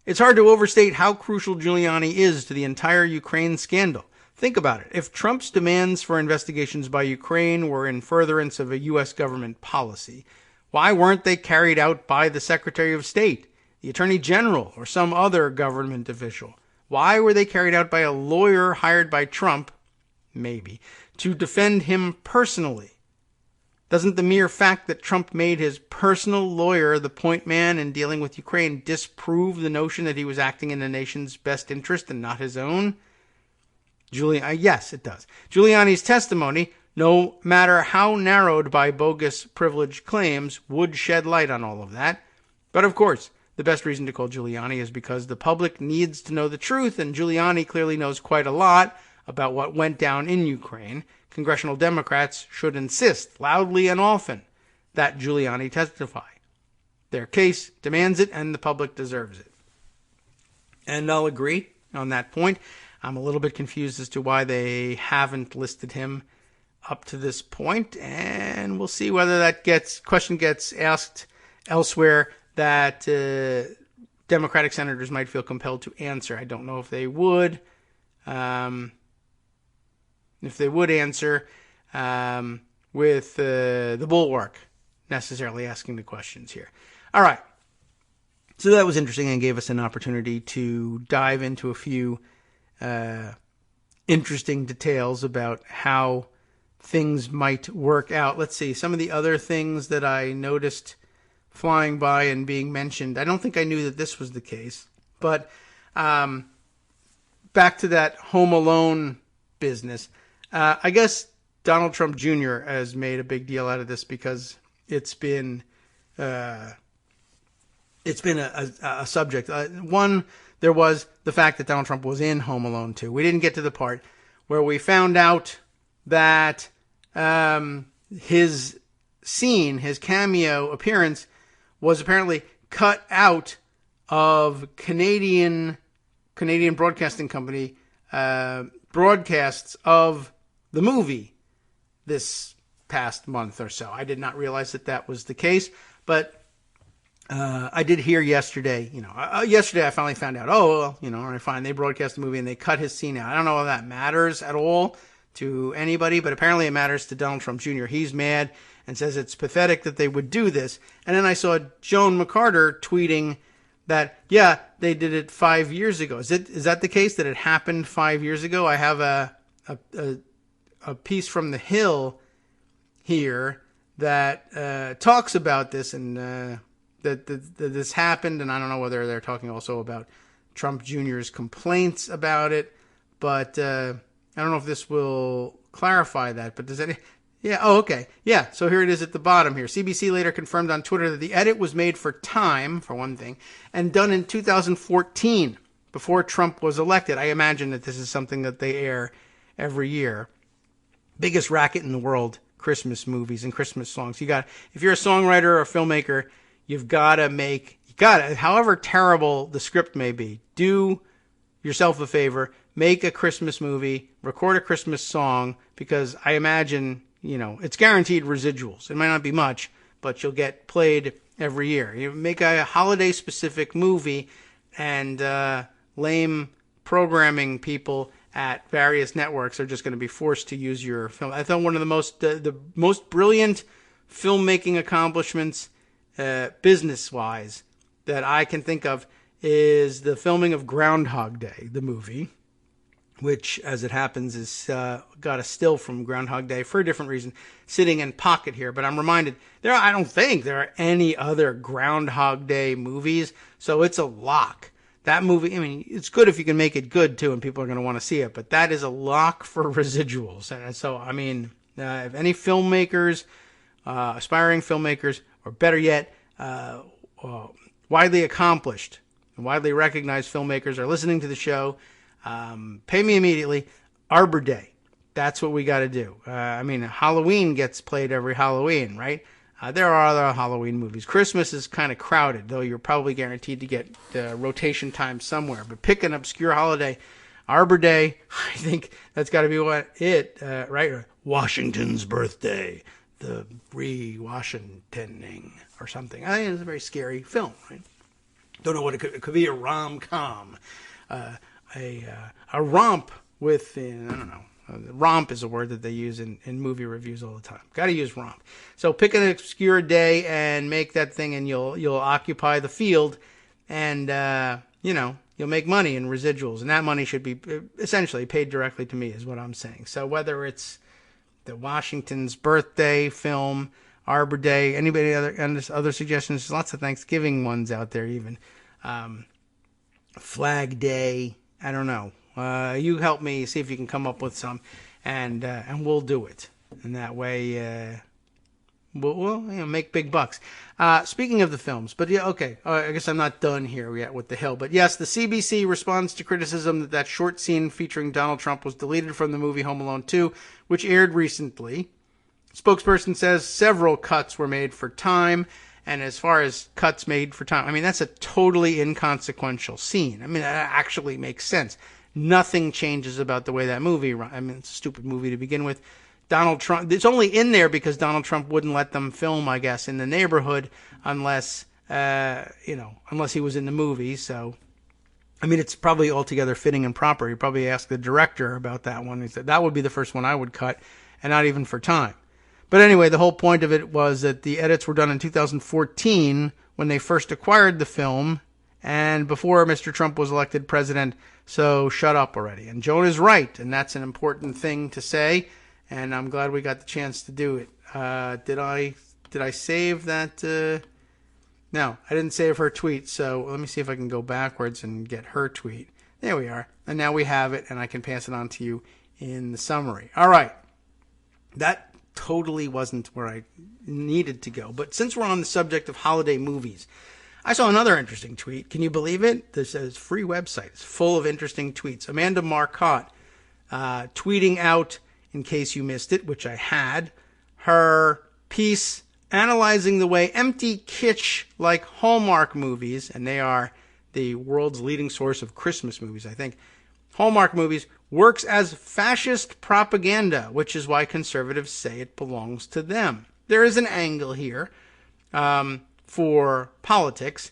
It's hard to overstate how crucial Giuliani is to the entire Ukraine scandal. Think about it. If Trump's demands for investigations by Ukraine were in furtherance of a U.S. government policy, why weren't they carried out by the Secretary of State, the Attorney General, or some other government official? Why were they carried out by a lawyer hired by Trump, maybe, to defend him personally? Doesn't the mere fact that Trump made his personal lawyer the point man in dealing with Ukraine disprove the notion that he was acting in the nation's best interest and not his own? Yes, it does. Giuliani's testimony, no matter how narrowed by bogus privilege claims, would shed light on all of that. But of course, the best reason to call Giuliani is because the public needs to know the truth, and Giuliani clearly knows quite a lot about what went down in Ukraine. Congressional Democrats should insist, loudly and often, that Giuliani testify. Their case demands it, and the public deserves it. And I'll agree on that point. I'm a little bit confused as to why they haven't listed him up to this point, and we'll see whether that question gets asked elsewhere that Democratic senators might feel compelled to answer. I don't know if they would. If they would answer with the bulwark necessarily asking the questions here. All right. So that was interesting and gave us an opportunity to dive into a few interesting details about how things might work out. Let's see. Some of the other things that I noticed flying by and being mentioned. I don't think I knew that this was the case. But back to that Home Alone business. I guess Donald Trump Jr. has made a big deal out of this because it's been a subject. One, there was the fact that Donald Trump was in Home Alone 2. We didn't get to the part where we found out that his scene, his cameo appearance, was apparently cut out of Canadian Broadcasting Company broadcasts of the movie this past month or so. I did not realize that was the case, but I did hear yesterday, yesterday I finally found out, all right, fine, they broadcast the movie and they cut his scene out. I don't know if that matters at all to anybody, but apparently it matters to Donald Trump Jr. He's mad and says it's pathetic that they would do this. And then I saw Joan McCarter tweeting that, yeah, they did it 5 years ago. Is that the case, that it happened 5 years ago? I have a piece from The Hill here that talks about this and that this happened. And I don't know whether they're talking also about Trump Jr.'s complaints about it, but I don't know if this will clarify that. But does any... Yeah, oh, okay. Yeah, so here it is at the bottom here. CBC later confirmed on Twitter that the edit was made for Time, for one thing, and done in 2014, before Trump was elected. I imagine that this is something that they air every year. Biggest racket in the world, Christmas movies and Christmas songs. If you're a songwriter or a filmmaker, you've got to, however terrible the script may be, do yourself a favor, make a Christmas movie, record a Christmas song, because I imagine, it's guaranteed residuals. It might not be much, but you'll get played every year. You make a holiday-specific movie, and lame programming people at various networks are just going to be forced to use your film. I thought one of the most brilliant filmmaking accomplishments, business-wise, that I can think of is the filming of Groundhog Day, the movie, which, as it happens, is got a still from Groundhog Day for a different reason, sitting in pocket here. But I'm reminded, I don't think there are any other Groundhog Day movies, so it's a lock. That movie, it's good if you can make it good, too, and people are going to want to see it, but that is a lock for residuals. And so, if any filmmakers, aspiring filmmakers, or better yet, widely accomplished and widely recognized filmmakers are listening to the show, pay me immediately. Arbor Day. That's what we got to do. Halloween gets played every Halloween, right? There are other Halloween movies. Christmas is kind of crowded, though you're probably guaranteed to get rotation time somewhere. But pick an obscure holiday. Arbor Day, I think that's got to be right? Washington's birthday. The re-Washingtoning or something. I think it's a very scary film, right? Don't know what it could be. A rom-com. A romp with, I don't know. Romp is a word that they use in movie reviews all the time. Got to use romp. So pick an obscure day and make that thing, and you'll occupy the field, and you'll make money in residuals, and that money should be essentially paid directly to me, is what I'm saying. So whether it's the Washington's birthday film, Arbor Day, anybody other suggestions? There's lots of Thanksgiving ones out there, even Flag Day. I don't know. You help me see if you can come up with some, and we'll do it. And that way, we'll make big bucks. Speaking of the films, but yeah, okay. I guess I'm not done here yet with The Hill. But yes, the CBC responds to criticism that short scene featuring Donald Trump was deleted from the movie Home Alone 2, which aired recently. Spokesperson says several cuts were made for Time. And as far as cuts made for Time, that's a totally inconsequential scene. That actually makes sense. Nothing changes about the way that movie runs. It's a stupid movie to begin with. Donald Trump, it's only in there because Donald Trump wouldn't let them film, I guess, in the neighborhood unless he was in the movie. So, it's probably altogether fitting and proper. You probably ask the director about that one. He said that would be the first one I would cut, and not even for Time. But anyway, the whole point of it was that the edits were done in 2014 when they first acquired the film, and before Mr. Trump was elected president. So shut up already. And Joan is right, and that's an important thing to say, and I'm glad we got the chance to do it. Did I save that? No, I didn't save her tweet, so let me see if I can go backwards and get her tweet. There we are. And now we have it, and I can pass it on to you in the summary. All right. That totally wasn't where I needed to go. But since we're on the subject of holiday movies, I saw another interesting tweet. Can you believe it? This is a free website. It's full of interesting tweets. Amanda Marcotte tweeting out, in case you missed it, which I had, her piece analyzing the way empty kitsch like Hallmark movies, and they are the world's leading source of Christmas movies, I think, Hallmark movies, works as fascist propaganda, which is why conservatives say it belongs to them. There is an angle here for politics,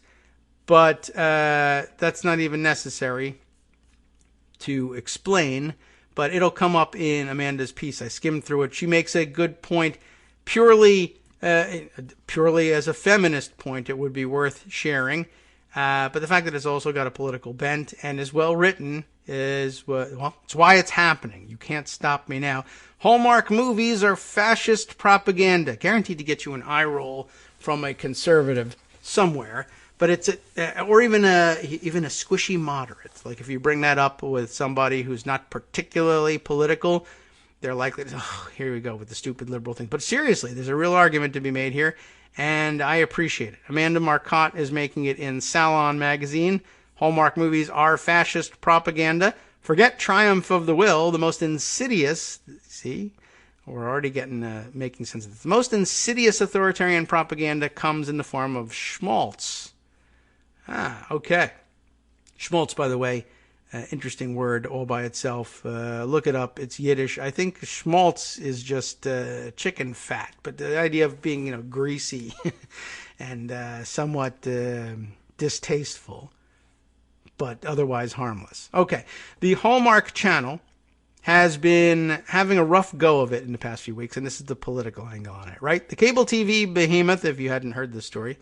but that's not even necessary to explain, but it'll come up in Amanda's piece. I skimmed through it. She makes a good point. Purely as a feminist point, it would be worth sharing. But the fact that it's also got a political bent and is well written is what, well, it's why it's happening. You can't stop me now. Hallmark movies are fascist propaganda, guaranteed to get you an eye roll from a conservative somewhere. But it's or even a squishy moderate. Like if you bring that up with somebody who's not particularly political, they're likely to, oh, here we go with the stupid liberal thing. But seriously, there's a real argument to be made here, and I appreciate it. Amanda Marcotte is making it in Salon magazine. Hallmark movies are fascist propaganda. Forget Triumph of the Will, the most insidious, see, we're already making sense of this. The most insidious authoritarian propaganda comes in the form of schmaltz. Ah, okay. Schmaltz, by the way, interesting word all by itself. Look it up. It's Yiddish. I think schmaltz is just chicken fat, but the idea of being, greasy and somewhat distasteful, but otherwise harmless. Okay. The Hallmark Channel has been having a rough go of it in the past few weeks, and this is the political angle on it, right? The cable TV behemoth, if you hadn't heard this story,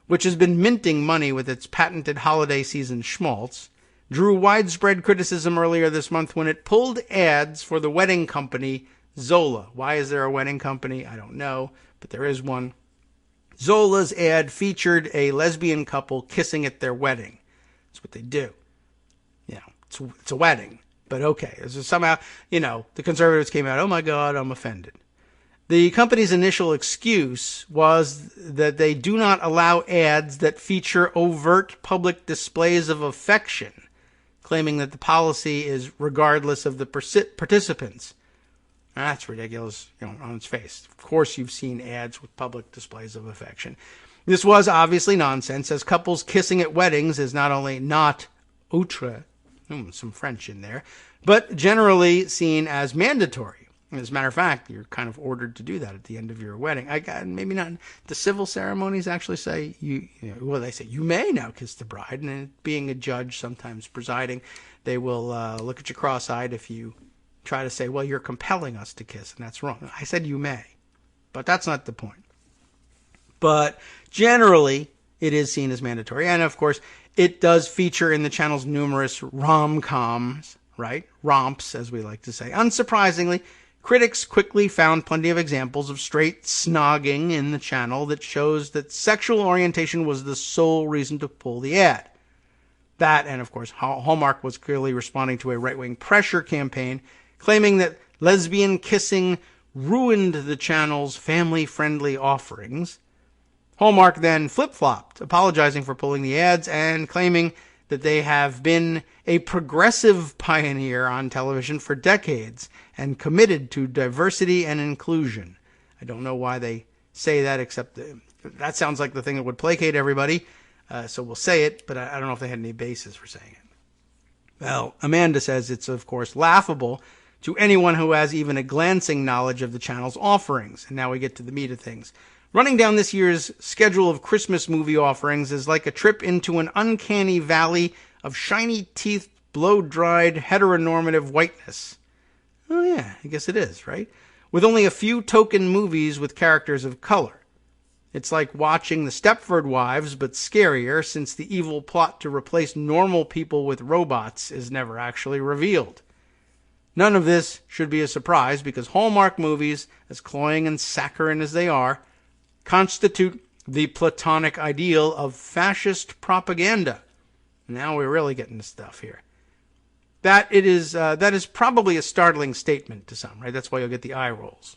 which has been minting money with its patented holiday season schmaltz, drew widespread criticism earlier this month when it pulled ads for the wedding company Zola. Why is there a wedding company? I don't know, but there is one. Zola's ad featured a lesbian couple kissing at their wedding. That's what they do. It's a wedding. But okay, so somehow, the conservatives came out, oh my God, I'm offended. The company's initial excuse was that they do not allow ads that feature overt public displays of affection, claiming that the policy is regardless of the participants. That's ridiculous, on its face. Of course you've seen ads with public displays of affection. This was obviously nonsense, as couples kissing at weddings is not only not outre, some French in there, but generally seen as mandatory. As a matter of fact, you're kind of ordered to do that at the end of your wedding. Maybe not. The civil ceremonies actually say they say you may now kiss the bride, and being a judge, sometimes presiding, they will look at you cross-eyed if you try to say, well, you're compelling us to kiss, and that's wrong. I said you may, but that's not the point. But generally, it is seen as mandatory, and of course, it does feature in the channel's numerous rom-coms, right? Romps, as we like to say. Unsurprisingly, critics quickly found plenty of examples of straight snogging in the channel that shows that sexual orientation was the sole reason to pull the ad. That, and of course, Hallmark was clearly responding to a right-wing pressure campaign claiming that lesbian kissing ruined the channel's family-friendly offerings. Hallmark then flip-flopped, apologizing for pulling the ads and claiming that they have been a progressive pioneer on television for decades and committed to diversity and inclusion. I don't know why they say that, except that sounds like the thing that would placate everybody, so we'll say it, but I don't know if they had any basis for saying it. Well, Amanda says it's, of course, laughable to anyone who has even a glancing knowledge of the channel's offerings. And now we get to the meat of things. Running down this year's schedule of Christmas movie offerings is like a trip into an uncanny valley of shiny-teethed, blow-dried, heteronormative whiteness. Oh yeah, I guess it is, right? With only a few token movies with characters of color. It's like watching the Stepford Wives, but scarier, since the evil plot to replace normal people with robots is never actually revealed. None of this should be a surprise, because Hallmark movies, as cloying and saccharine as they are, constitute the platonic ideal of fascist propaganda. Now we're really getting to stuff here. That is probably a startling statement to some, right? That's why you'll get the eye rolls.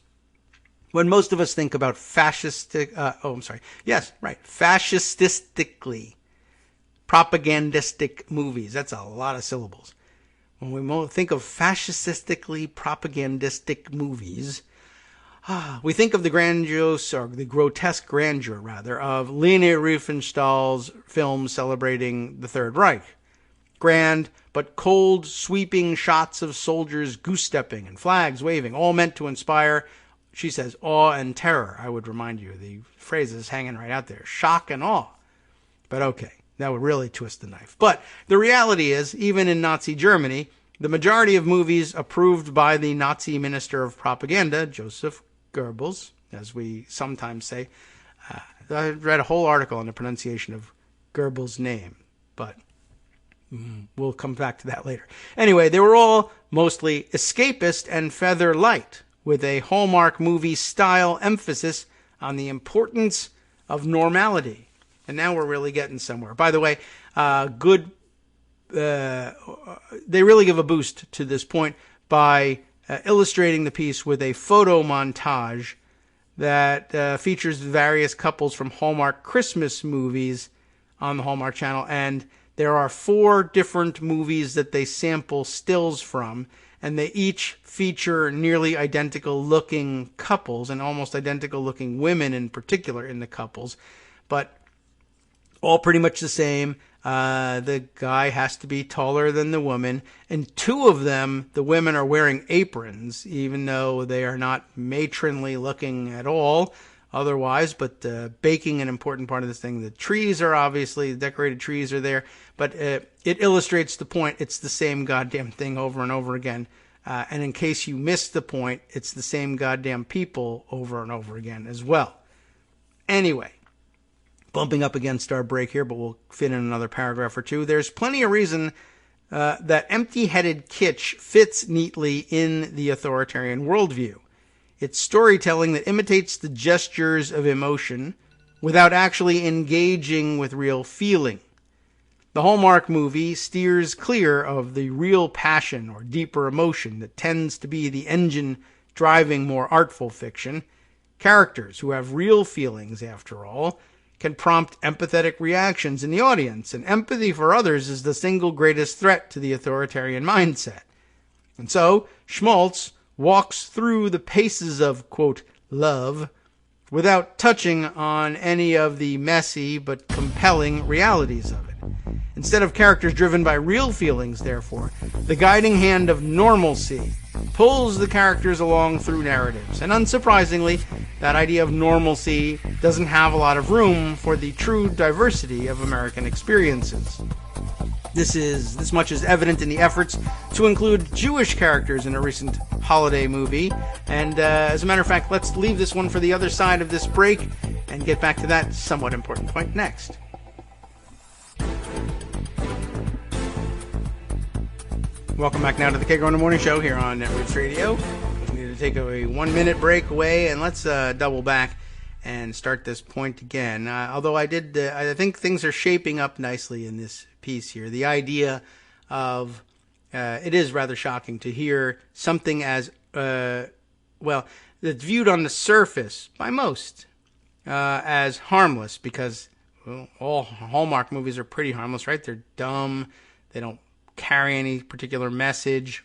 When most of us think about fascistically propagandistic movies, that's a lot of syllables. When we think of fascistically propagandistic movies, we think of the grotesque grandeur, rather, of Leni Riefenstahl's film celebrating the Third Reich. Grand, but cold, sweeping shots of soldiers goose-stepping and flags waving, all meant to inspire, she says, awe and terror. I would remind you, the phrase is hanging right out there, shock and awe. But okay, that would really twist the knife. But the reality is, even in Nazi Germany, the majority of movies approved by the Nazi Minister of Propaganda, Joseph Goebbels, as we sometimes say. I read a whole article on the pronunciation of Goebbels' name, but We'll come back to that later. Anyway, they were all mostly escapist and feather light, with a Hallmark movie style emphasis on the importance of normality. And now we're really getting somewhere. By the way, they really give a boost to this point by illustrating the piece with a photo montage that features various couples from Hallmark Christmas movies on the Hallmark Channel. And there are 4 different movies that they sample stills from, and they each feature nearly identical looking couples and almost identical looking women in particular in the couples, but all pretty much the same. The guy has to be taller than the woman, and 2 of them, the women, are wearing aprons, even though they are not matronly looking at all otherwise, but baking an important part of this thing. The trees are obviously, the decorated trees are there, but it illustrates the point. It's the same goddamn thing over and over again. And in case you missed the point, it's the same goddamn people over and over again as well. Anyway, bumping up against our break here, but we'll fit in another paragraph or two. There's plenty of reason that empty-headed kitsch fits neatly in the authoritarian worldview. It's storytelling that imitates the gestures of emotion without actually engaging with real feeling. The Hallmark movie steers clear of the real passion or deeper emotion that tends to be the engine driving more artful fiction. Characters who have real feelings, after all, can prompt empathetic reactions in the audience, and empathy for others is the single greatest threat to the authoritarian mindset. And so, Schmaltz walks through the paces of, quote, love, without touching on any of the messy but compelling realities of it. Instead of characters driven by real feelings, therefore, the guiding hand of normalcy pulls the characters along through narratives. And unsurprisingly, that idea of normalcy doesn't have a lot of room for the true diversity of American experiences. This much is evident in the efforts to include Jewish characters in a recent holiday movie. And as a matter of fact, let's leave this one for the other side of this break and get back to that somewhat important point next. Welcome back now to the Kagro in the Morning Show here on Netroots Radio. We need to take a 1-minute break away, and let's double back and start this point again. Although I think things are shaping up nicely in this piece here. The idea of it is rather shocking to hear something as that's viewed on the surface by most as harmless, because all Hallmark movies are pretty harmless, right? They're dumb. They don't carry any particular message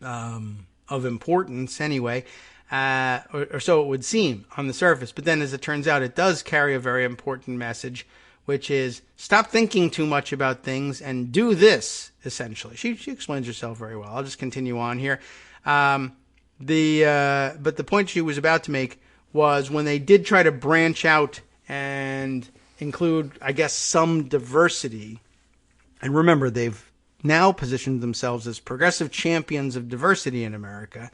of importance anyway, or so it would seem on the surface. But then as it turns out, it does carry a very important message, which is stop thinking too much about things and do this, essentially. She explains herself very well. I'll just continue on here. But the point she was about to make was when they did try to branch out and include, I guess, some diversity. And remember, they've now positioned themselves as progressive champions of diversity in America.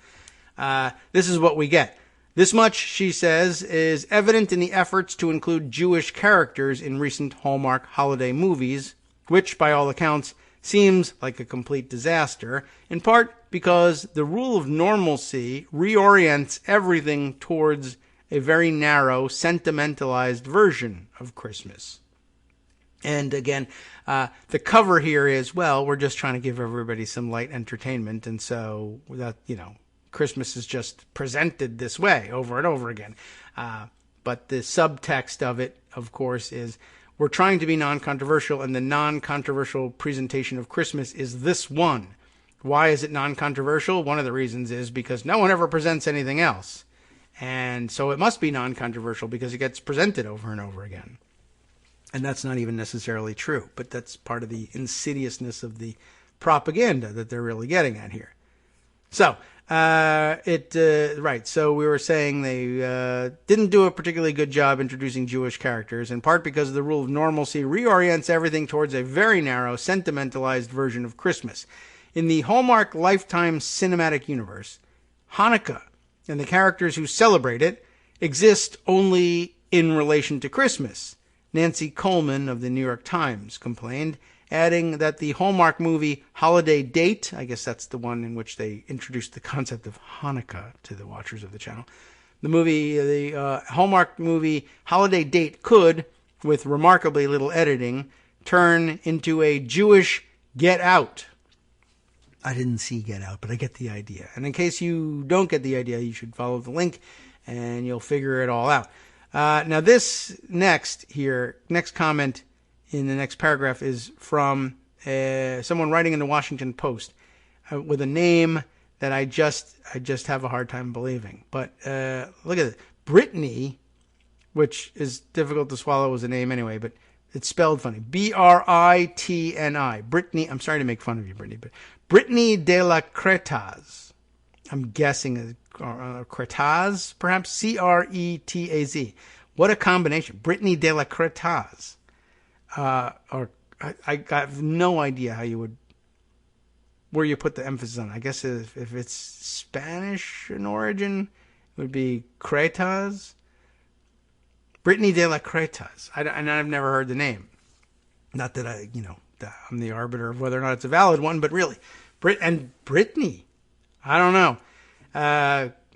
This is what we get. This much, she says, is evident in the efforts to include Jewish characters in recent Hallmark holiday movies, which, by all accounts, seems like a complete disaster, in part because the rule of normalcy reorients everything towards a very narrow, sentimentalized version of Christmas. And again, the cover here is, well, we're just trying to give everybody some light entertainment, and so that, Christmas is just presented this way over and over again. But the subtext of it, of course, is we're trying to be non-controversial, and the non-controversial presentation of Christmas is this one. Why is it non-controversial? One of the reasons is because no one ever presents anything else. And so it must be non-controversial because it gets presented over and over again. And that's not even necessarily true, but that's part of the insidiousness of the propaganda that they're really getting at here. So, so we were saying they didn't do a particularly good job introducing Jewish characters, in part because the rule of normalcy reorients everything towards a very narrow, sentimentalized version of Christmas. In the Hallmark Lifetime cinematic universe, Hanukkah and the characters who celebrate it exist only in relation to Christmas. Nancy Coleman of the New York Times complained, adding that the Hallmark movie Holiday Date, I guess that's the one in which they introduced the concept of Hanukkah to the watchers of the channel. The Hallmark movie Holiday Date could, with remarkably little editing, turn into a Jewish Get Out. I didn't see Get Out, but I get the idea. And in case you don't get the idea, you should follow the link and you'll figure it all out. Now this next comment in the next paragraph is from someone writing in the Washington Post with a name that I just have a hard time believing. But look at it. Brittany, which is difficult to swallow as a name anyway, but it's spelled funny. Britni. Brittany, I'm sorry to make fun of you, Brittany, but Brittany de la Cretaz. I'm guessing Cretaz, perhaps Cretaz. What a combination. Brittany de la Cretaz. I have no idea where you put the emphasis on. I guess if it's Spanish in origin, it would be Cretaz. Brittany de la Cretaz. And I've never heard the name. Not that I'm the arbiter of whether or not it's a valid one, but really. Brittany. I don't know.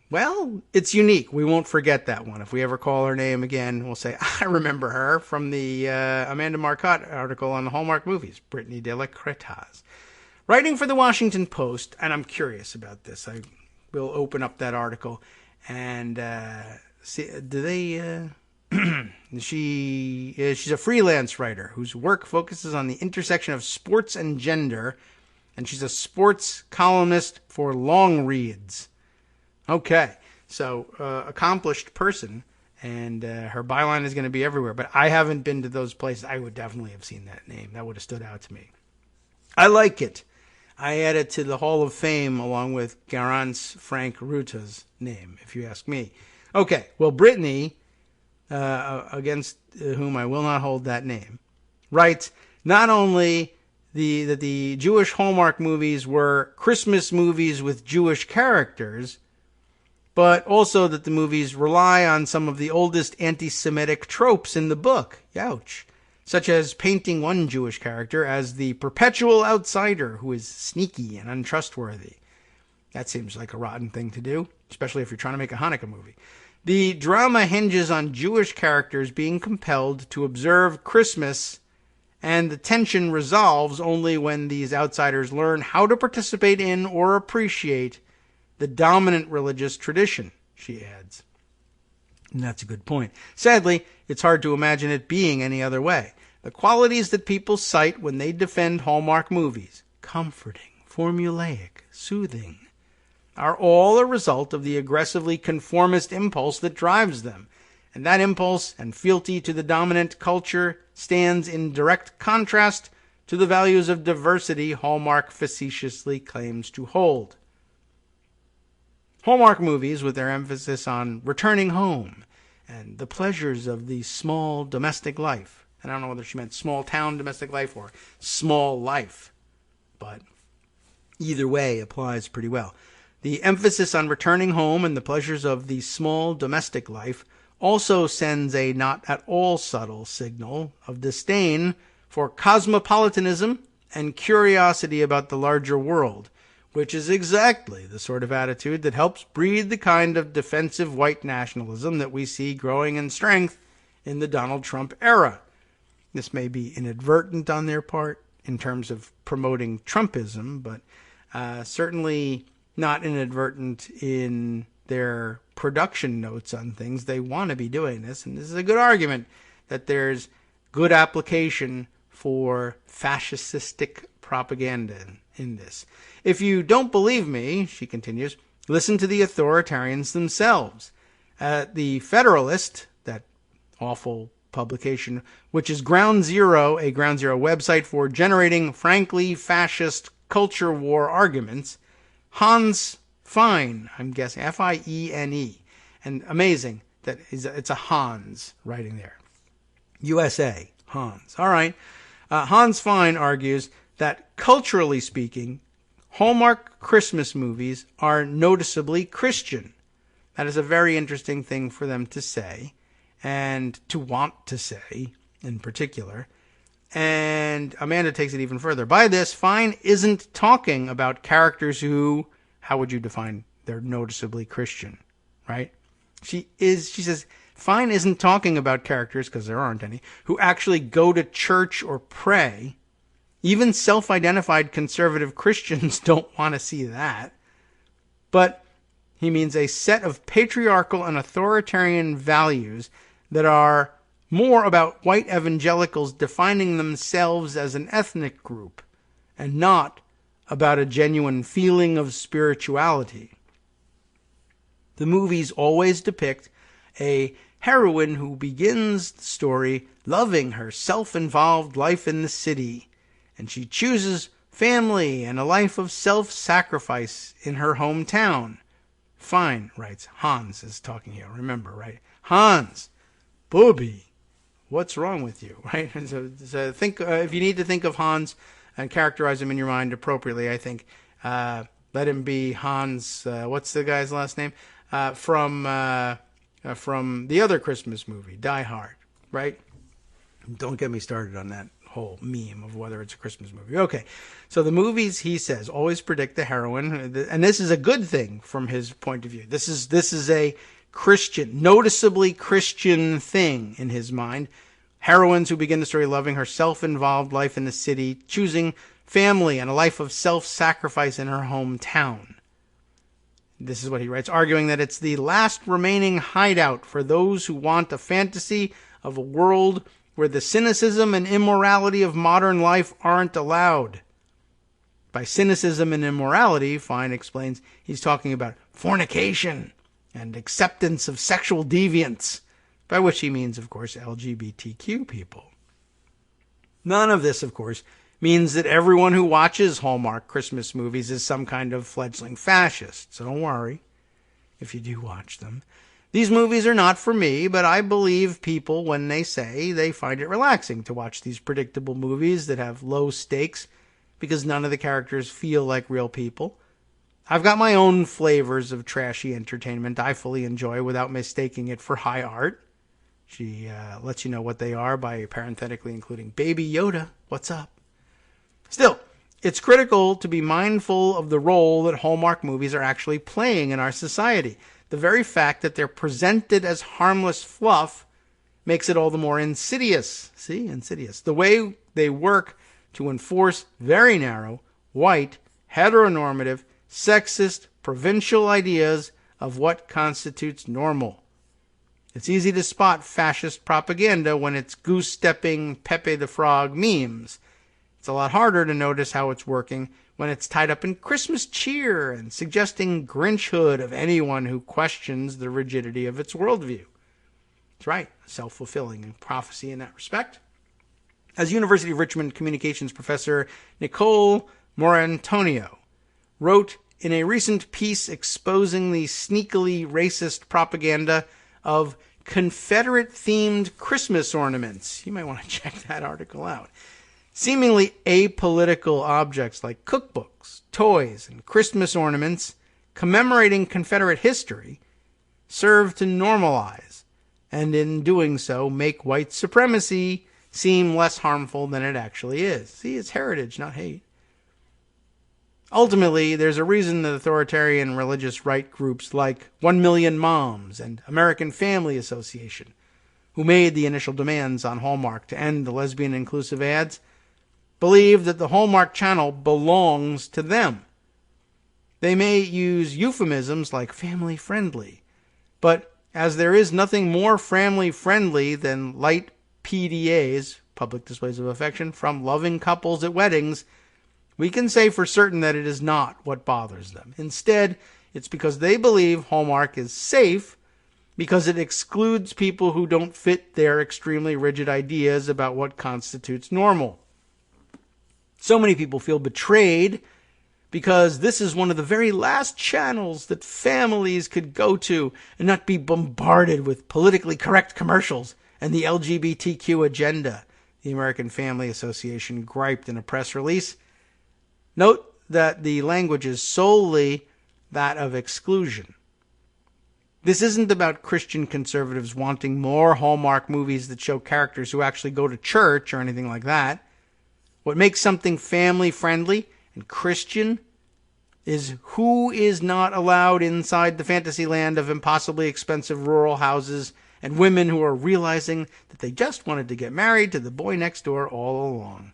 Well, it's unique. We won't forget that one. If we ever call her name again, we'll say, I remember her from the Amanda Marcotte article on the Hallmark movies. Brittany de la Cretaz. Writing for the Washington Post, and I'm curious about this. I will open up that article and see, do they... She's a freelance writer whose work focuses on the intersection of sports and gender, and she's a sports columnist for Long Reads. Okay, so accomplished person, and her byline is going to be everywhere, but I haven't been to those places. I would definitely have seen that name. That would have stood out to me. I like it. I add it to the Hall of Fame along with Garance Frank Ruta's name, if you ask me. Okay, well, Brittany... against whom I will not hold that name, writes not only that the Jewish Hallmark movies were Christmas movies with Jewish characters, but also that the movies rely on some of the oldest anti-Semitic tropes in the book, ouch, such as painting one Jewish character as the perpetual outsider who is sneaky and untrustworthy. That seems like a rotten thing to do, especially if you're trying to make a Hanukkah movie. The drama hinges on Jewish characters being compelled to observe Christmas, and the tension resolves only when these outsiders learn how to participate in or appreciate the dominant religious tradition, she adds. And that's a good point. Sadly, it's hard to imagine it being any other way. The qualities that people cite when they defend Hallmark movies, comforting, formulaic, soothing, are all a result of the aggressively conformist impulse that drives them. And that impulse and fealty to the dominant culture stands in direct contrast to the values of diversity Hallmark facetiously claims to hold. Hallmark movies, with their emphasis on returning home and the pleasures of the small domestic life. And I don't know whether she meant small town domestic life or small life, but either way applies pretty well. The emphasis on returning home and the pleasures of the small domestic life also sends a not at all subtle signal of disdain for cosmopolitanism and curiosity about the larger world, which is exactly the sort of attitude that helps breed the kind of defensive white nationalism that we see growing in strength in the Donald Trump era. This may be inadvertent on their part in terms of promoting Trumpism, but certainly not inadvertent in their production notes on things. They want to be doing this, and this is a good argument that there's good application for fascistic propaganda in this. If you don't believe me, she continues, listen to the authoritarians themselves. The Federalist, that awful publication, which is Ground Zero, a Ground Zero website for generating frankly fascist culture war arguments, Hans Fine, I'm guessing, F-I-E-N-E. And amazing that it's a Hans writing there. USA, Hans. All right. Hans Fine argues that culturally speaking, Hallmark Christmas movies are noticeably Christian. That is a very interesting thing for them to say, and to want to say in particular. And Amanda takes it even further. By this, Fine isn't talking about characters who, how would you define, they're noticeably Christian, right? She says, Fine isn't talking about characters, because there aren't any, who actually go to church or pray. Even self-identified conservative Christians don't want to see that. But he means a set of patriarchal and authoritarian values that are more about white evangelicals defining themselves as an ethnic group, and not about a genuine feeling of spirituality. The movies always depict a heroine who begins the story loving her self-involved life in the city, and she chooses family and a life of self-sacrifice in her hometown. Fine, writes, Hans is talking here, remember, right? Hans, Bobby, what's wrong with you, right? So think, if you need to think of Hans and characterize him in your mind appropriately, I think let him be Hans, what's the guy's last name? From the other Christmas movie, Die Hard, right? Don't get me started on that whole meme of whether it's a Christmas movie. Okay, so the movies, he says, always predict the heroine, and this is a good thing from his point of view. This is a Christian, noticeably Christian thing in his mind. Heroines who begin the story loving her self-involved life in the city, choosing family and a life of self-sacrifice in her hometown. This is what he writes, arguing that it's the last remaining hideout for those who want a fantasy of a world where the cynicism and immorality of modern life aren't allowed. By cynicism and immorality, Fine explains, he's talking about fornication and acceptance of sexual deviance, by which he means, of course, LGBTQ people. None of this, of course, means that everyone who watches Hallmark Christmas movies is some kind of fledgling fascist, so don't worry if you do watch them. These movies are not for me, but I believe people when they say they find it relaxing to watch these predictable movies that have low stakes because none of the characters feel like real people. I've got my own flavors of trashy entertainment I fully enjoy without mistaking it for high art. She lets you know what they are by parenthetically including Baby Yoda, what's up? Still, it's critical to be mindful of the role that Hallmark movies are actually playing in our society. The very fact that they're presented as harmless fluff makes it all the more insidious. See? Insidious. The way they work to enforce very narrow, white, heteronormative, sexist, provincial ideas of what constitutes normal. It's easy to spot fascist propaganda when it's goose-stepping Pepe the Frog memes. It's a lot harder to notice how it's working when it's tied up in Christmas cheer and suggesting Grinchhood of anyone who questions the rigidity of its worldview. That's right, self-fulfilling prophecy in that respect. As University of Richmond communications professor Nicole Morantonio wrote in a recent piece exposing the sneakily racist propaganda of Confederate-themed Christmas ornaments. You might want to check that article out. Seemingly apolitical objects like cookbooks, toys, and Christmas ornaments commemorating Confederate history serve to normalize, and in doing so, make white supremacy seem less harmful than it actually is. See, it's heritage, not hate. Ultimately, there's a reason that authoritarian religious right groups like 1 Million Moms and American Family Association, who made the initial demands on Hallmark to end the lesbian inclusive ads, believe that the Hallmark Channel belongs to them. They may use euphemisms like family-friendly, but as there is nothing more family-friendly than light PDAs, public displays of affection, from loving couples at weddings, we can say for certain that it is not what bothers them. Instead, it's because they believe Hallmark is safe because it excludes people who don't fit their extremely rigid ideas about what constitutes normal. So many people feel betrayed because this is one of the very last channels that families could go to and not be bombarded with politically correct commercials and the LGBTQ agenda, the American Family Association griped in a press release. Note that the language is solely that of exclusion. This isn't about Christian conservatives wanting more Hallmark movies that show characters who actually go to church or anything like that. What makes something family-friendly and Christian is who is not allowed inside the fantasy land of impossibly expensive rural houses and women who are realizing that they just wanted to get married to the boy next door all along.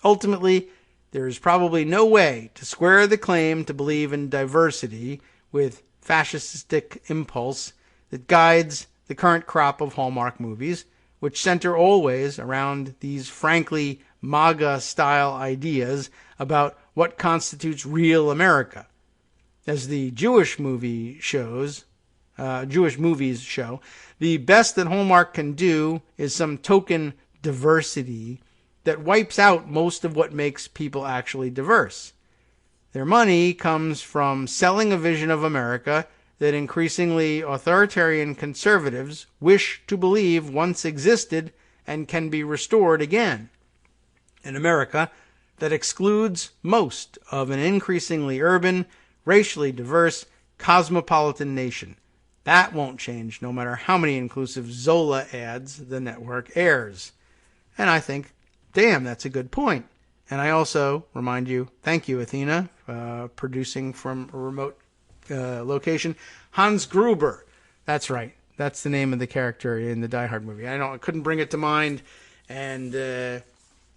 Ultimately, there is probably no way to square the claim to believe in diversity with fascistic impulse that guides the current crop of Hallmark movies, which center always around these frankly MAGA-style ideas about what constitutes real America. As the Jewish movies show, the best that Hallmark can do is some token diversity that wipes out most of what makes people actually diverse. Their money comes from selling a vision of America that increasingly authoritarian conservatives wish to believe once existed and can be restored again. An America that excludes most of an increasingly urban, racially diverse, cosmopolitan nation. That won't change no matter how many inclusive Zola ads the network airs. And I think, damn, that's a good point. And I also remind you, thank you, Athena, producing from a remote location. Hans Gruber. That's right. That's the name of the character in the Die Hard movie. I couldn't bring it to mind, and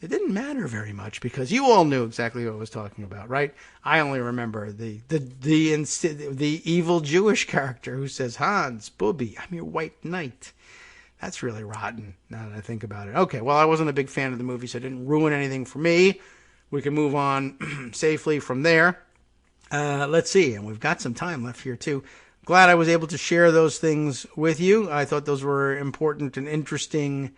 it didn't matter very much because you all knew exactly what I was talking about, right? I only remember the evil Jewish character who says, "Hans, Booby, I'm your white knight." That's really rotten now that I think about it. Okay, well, I wasn't a big fan of the movie, so it didn't ruin anything for me. We can move on safely from there. Let's see, and we've got some time left here, too. Glad I was able to share those things with you. I thought those were important and interesting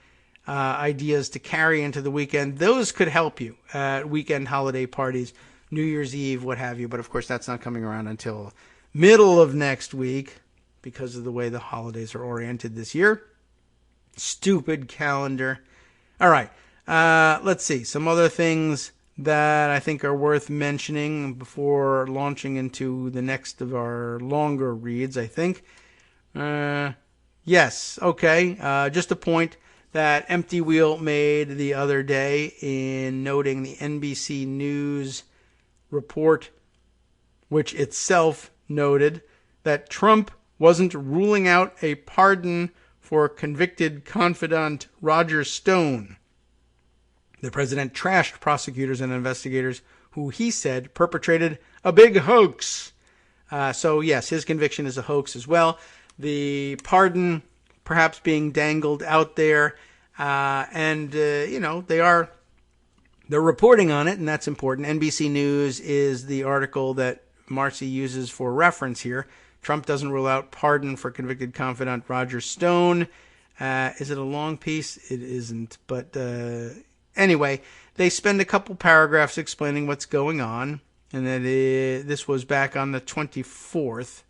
ideas to carry into the weekend. Those could help you at weekend holiday parties, New Year's Eve, what have you. But, of course, that's not coming around until middle of next week because of the way the holidays are oriented this year. Stupid calendar. All right. Let's see. Some other things that I think are worth mentioning before launching into the next of our longer reads, I think. Yes. Okay. Just a point that Empty Wheel made the other day in noting the NBC News report, which itself noted that Trump wasn't ruling out a pardon for convicted confidant Roger Stone. The president trashed prosecutors and investigators who he said perpetrated a big hoax. So, yes, his conviction is a hoax as well. The pardon perhaps being dangled out there. They're reporting on it, and that's important. NBC News is the article that Marcy uses for reference here. Trump doesn't rule out pardon for convicted confidant Roger Stone. Is it a long piece? It isn't. But anyway, they spend a couple paragraphs explaining what's going on. And that this was back on the 24th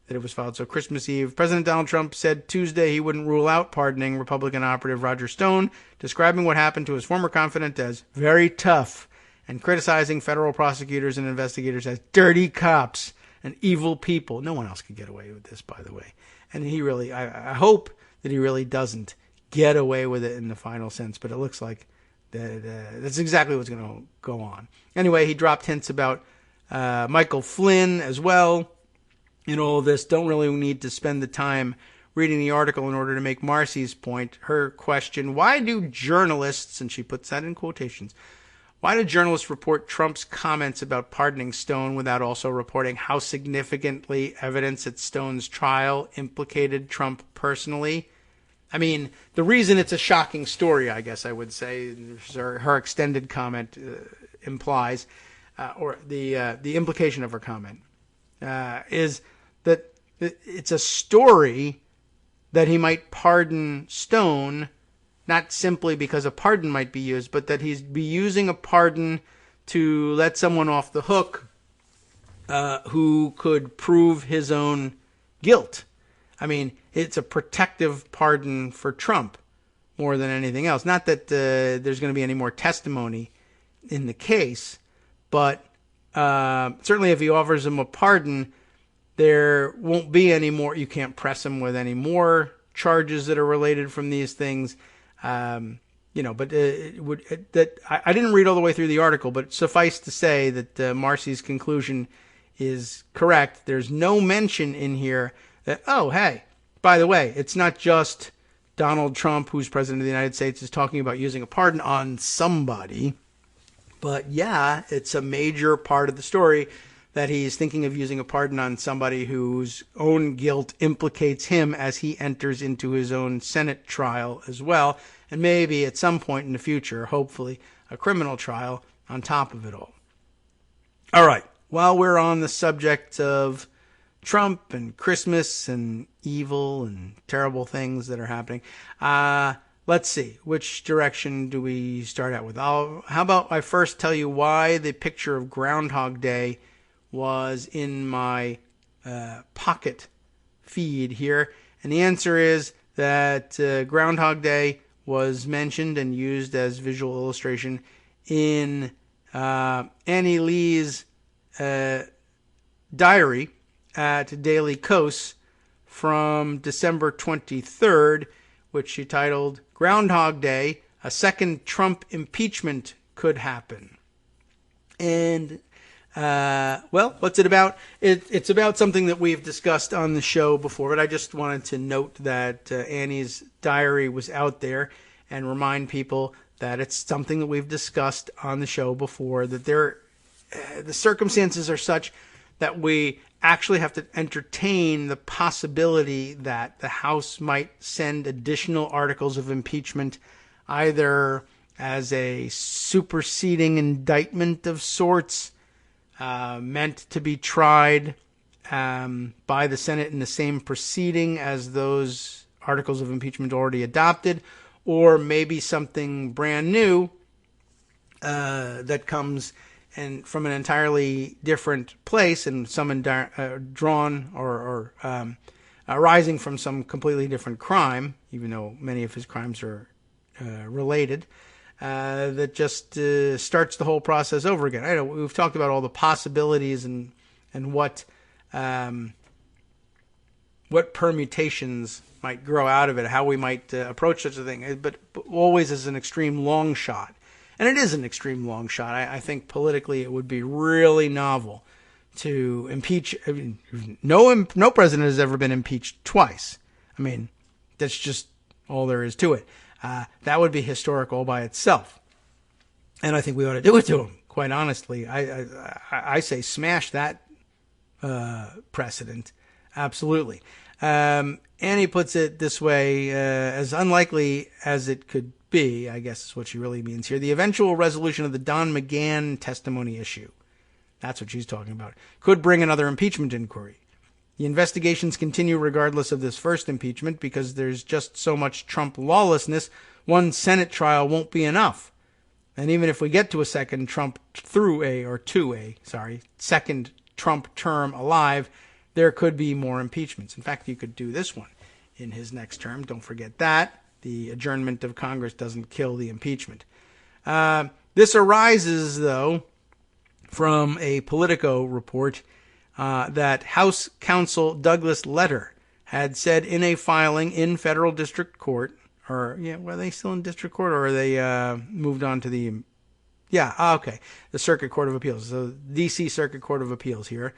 that it was filed. So Christmas Eve. President Donald Trump said Tuesday he wouldn't rule out pardoning Republican operative Roger Stone, describing what happened to his former confidant as very tough and criticizing federal prosecutors and investigators as dirty cops and evil people. No one else could get away with this, by the way. And he really, I hope that he really doesn't get away with it in the final sense, but it looks like that's exactly what's going to go on. Anyway, he dropped hints about Michael Flynn as well in all this. Don't really need to spend the time reading the article in order to make Marcy's point. Her question, why do journalists, and she puts that in quotations, why do journalists report Trump's comments about pardoning Stone without also reporting how significantly evidence at Stone's trial implicated Trump personally? I mean, the reason it's a shocking story, I guess I would say, her extended comment implies, or the implication of her comment, is that it's a story that he might pardon Stone, not simply because a pardon might be used, but that he'd be using a pardon to let someone off the hook who could prove his own guilt. I mean, it's a protective pardon for Trump more than anything else. Not that there's going to be any more testimony in the case, but certainly if he offers him a pardon, there won't be any more. You can't press him with any more charges that are related from these things. But I didn't read all the way through the article, but suffice to say that Marcy's conclusion is correct. There's no mention in here that, oh, hey, by the way, it's not just Donald Trump, who's president of the United States, is talking about using a pardon on somebody. But yeah, it's a major part of the story that he's thinking of using a pardon on somebody whose own guilt implicates him as he enters into his own Senate trial as well. And maybe at some point in the future, hopefully, a criminal trial on top of it all. All right. While we're on the subject of Trump and Christmas and evil and terrible things that are happening, let's see. Which direction do we start out with? How about I first tell you why the picture of Groundhog Day was in my pocket feed here. And the answer is that Groundhog Day was mentioned and used as visual illustration in Annie Lee's diary at Daily Kos from December 23rd, which she titled Groundhog Day, A Second Trump Impeachment Could Happen. And, what's it about? It's about something that we've discussed on the show before, but I just wanted to note that Annie's diary was out there and remind people that it's something that we've discussed on the show before, that the circumstances are such that we actually have to entertain the possibility that the House might send additional articles of impeachment, either as a superseding indictment of sorts, meant to be tried by the Senate in the same proceeding as those articles of impeachment already adopted, or maybe something brand new that comes and from an entirely different place and some drawn or arising from some completely different crime, even though many of his crimes are related, that just starts the whole process over again. I know we've talked about all the possibilities and what permutations might grow out of it, how we might approach such a thing, but always as an extreme long shot. And it is an extreme long shot. I think politically it would be really novel to impeach. I mean, no president has ever been impeached twice. I mean, that's just all there is to it. That would be historic all by itself. And I think we ought to do it to him, quite honestly. I say smash that precedent. Absolutely. Annie puts it this way, as unlikely as it could be, I guess is what she really means here, the eventual resolution of the Don McGahn testimony issue, that's what she's talking about, could bring another impeachment inquiry. The investigations continue regardless of this first impeachment because there's just so much Trump lawlessness, one Senate trial won't be enough. And even if we get to a second Trump second Trump term alive, there could be more impeachments. In fact, you could do this one in his next term. Don't forget that. The adjournment of Congress doesn't kill the impeachment. This arises, though, from a Politico report that House Counsel Douglas Letter had said in a filing in federal district court, were they still in district court, or are they moved on to the, the Circuit Court of Appeals, so D.C. Circuit Court of Appeals here,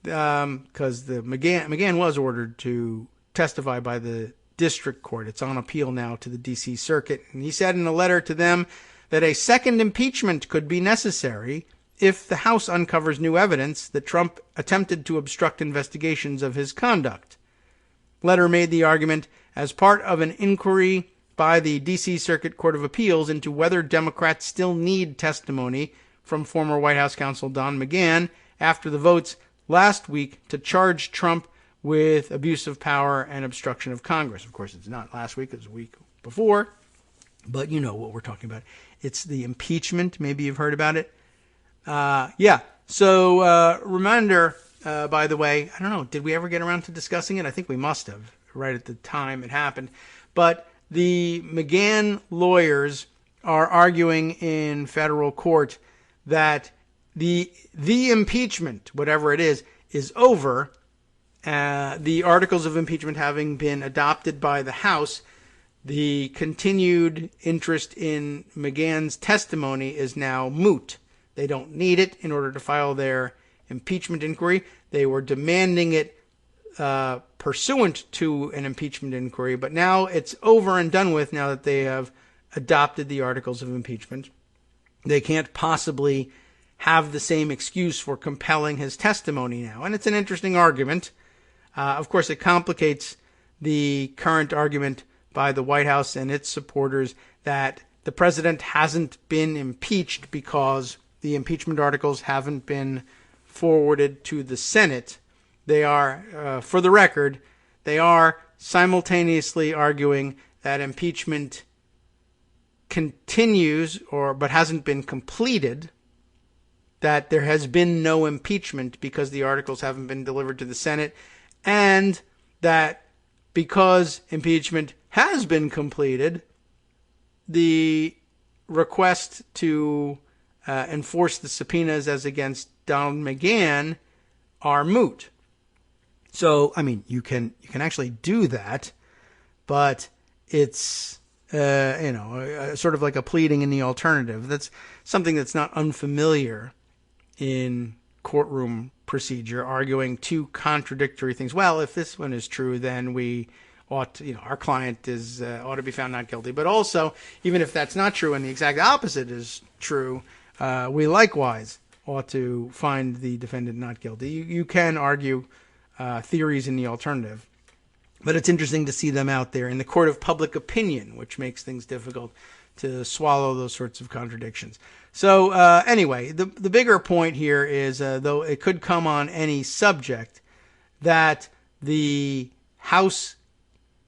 because the McGahn was ordered to testify by the district court. It's on appeal now to the D.C. Circuit. And he said in a letter to them that a second impeachment could be necessary if the House uncovers new evidence that Trump attempted to obstruct investigations of his conduct. Letter made the argument as part of an inquiry by the D.C. Circuit Court of Appeals into whether Democrats still need testimony from former White House counsel Don McGahn after the votes last week to charge Trump with abuse of power and obstruction of Congress. Of course, it's not last week, it was a week before, but you know what we're talking about. It's the impeachment. Maybe you've heard about it. So reminder, by the way, I don't know, did we ever get around to discussing it? I think we must have, right at the time it happened. But the McGahn lawyers are arguing in federal court that the impeachment, whatever it is over. The articles of impeachment having been adopted by the House, the continued interest in McGahn's testimony is now moot. They don't need it in order to file their impeachment inquiry. They were demanding it pursuant to an impeachment inquiry, but now it's over and done with now that they have adopted the articles of impeachment. They can't possibly have the same excuse for compelling his testimony now. And it's an interesting argument. Of course, it complicates the current argument by the White House and its supporters that the president hasn't been impeached because the impeachment articles haven't been forwarded to the Senate. They are, for the record, they are simultaneously arguing that impeachment continues but hasn't been completed, that there has been no impeachment because the articles haven't been delivered to the Senate, and that because impeachment has been completed, the request to enforce the subpoenas as against Donald McGahn are moot. So, I mean, you can actually do that, but it's sort of like a pleading in the alternative. That's something that's not unfamiliar in courtroom procedure, arguing two contradictory things. Well, if this one is true, then we ought to, our client ought to be found not guilty. But also, even if that's not true and the exact opposite is true, we likewise ought to find the defendant not guilty. You can argue theories in the alternative, but it's interesting to see them out there in the court of public opinion, which makes things difficult to swallow those sorts of contradictions. So anyway, the bigger point here is, though it could come on any subject, that the House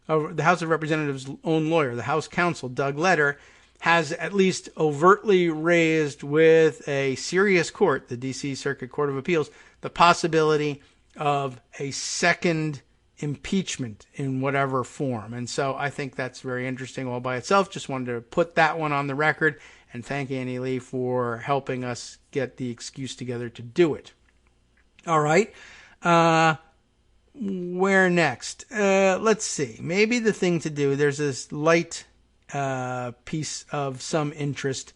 of Representatives' own lawyer, the House counsel, Doug Letter, has at least overtly raised with a serious court, the D.C. Circuit Court of Appeals, the possibility of a second impeachment in whatever form. And so I think that's very interesting all by itself. Just wanted to put that one on the record and thank Annie Lee for helping us get the excuse together to do it. All right. Where next? Let's see. Maybe the thing to do, there's this light piece of some interest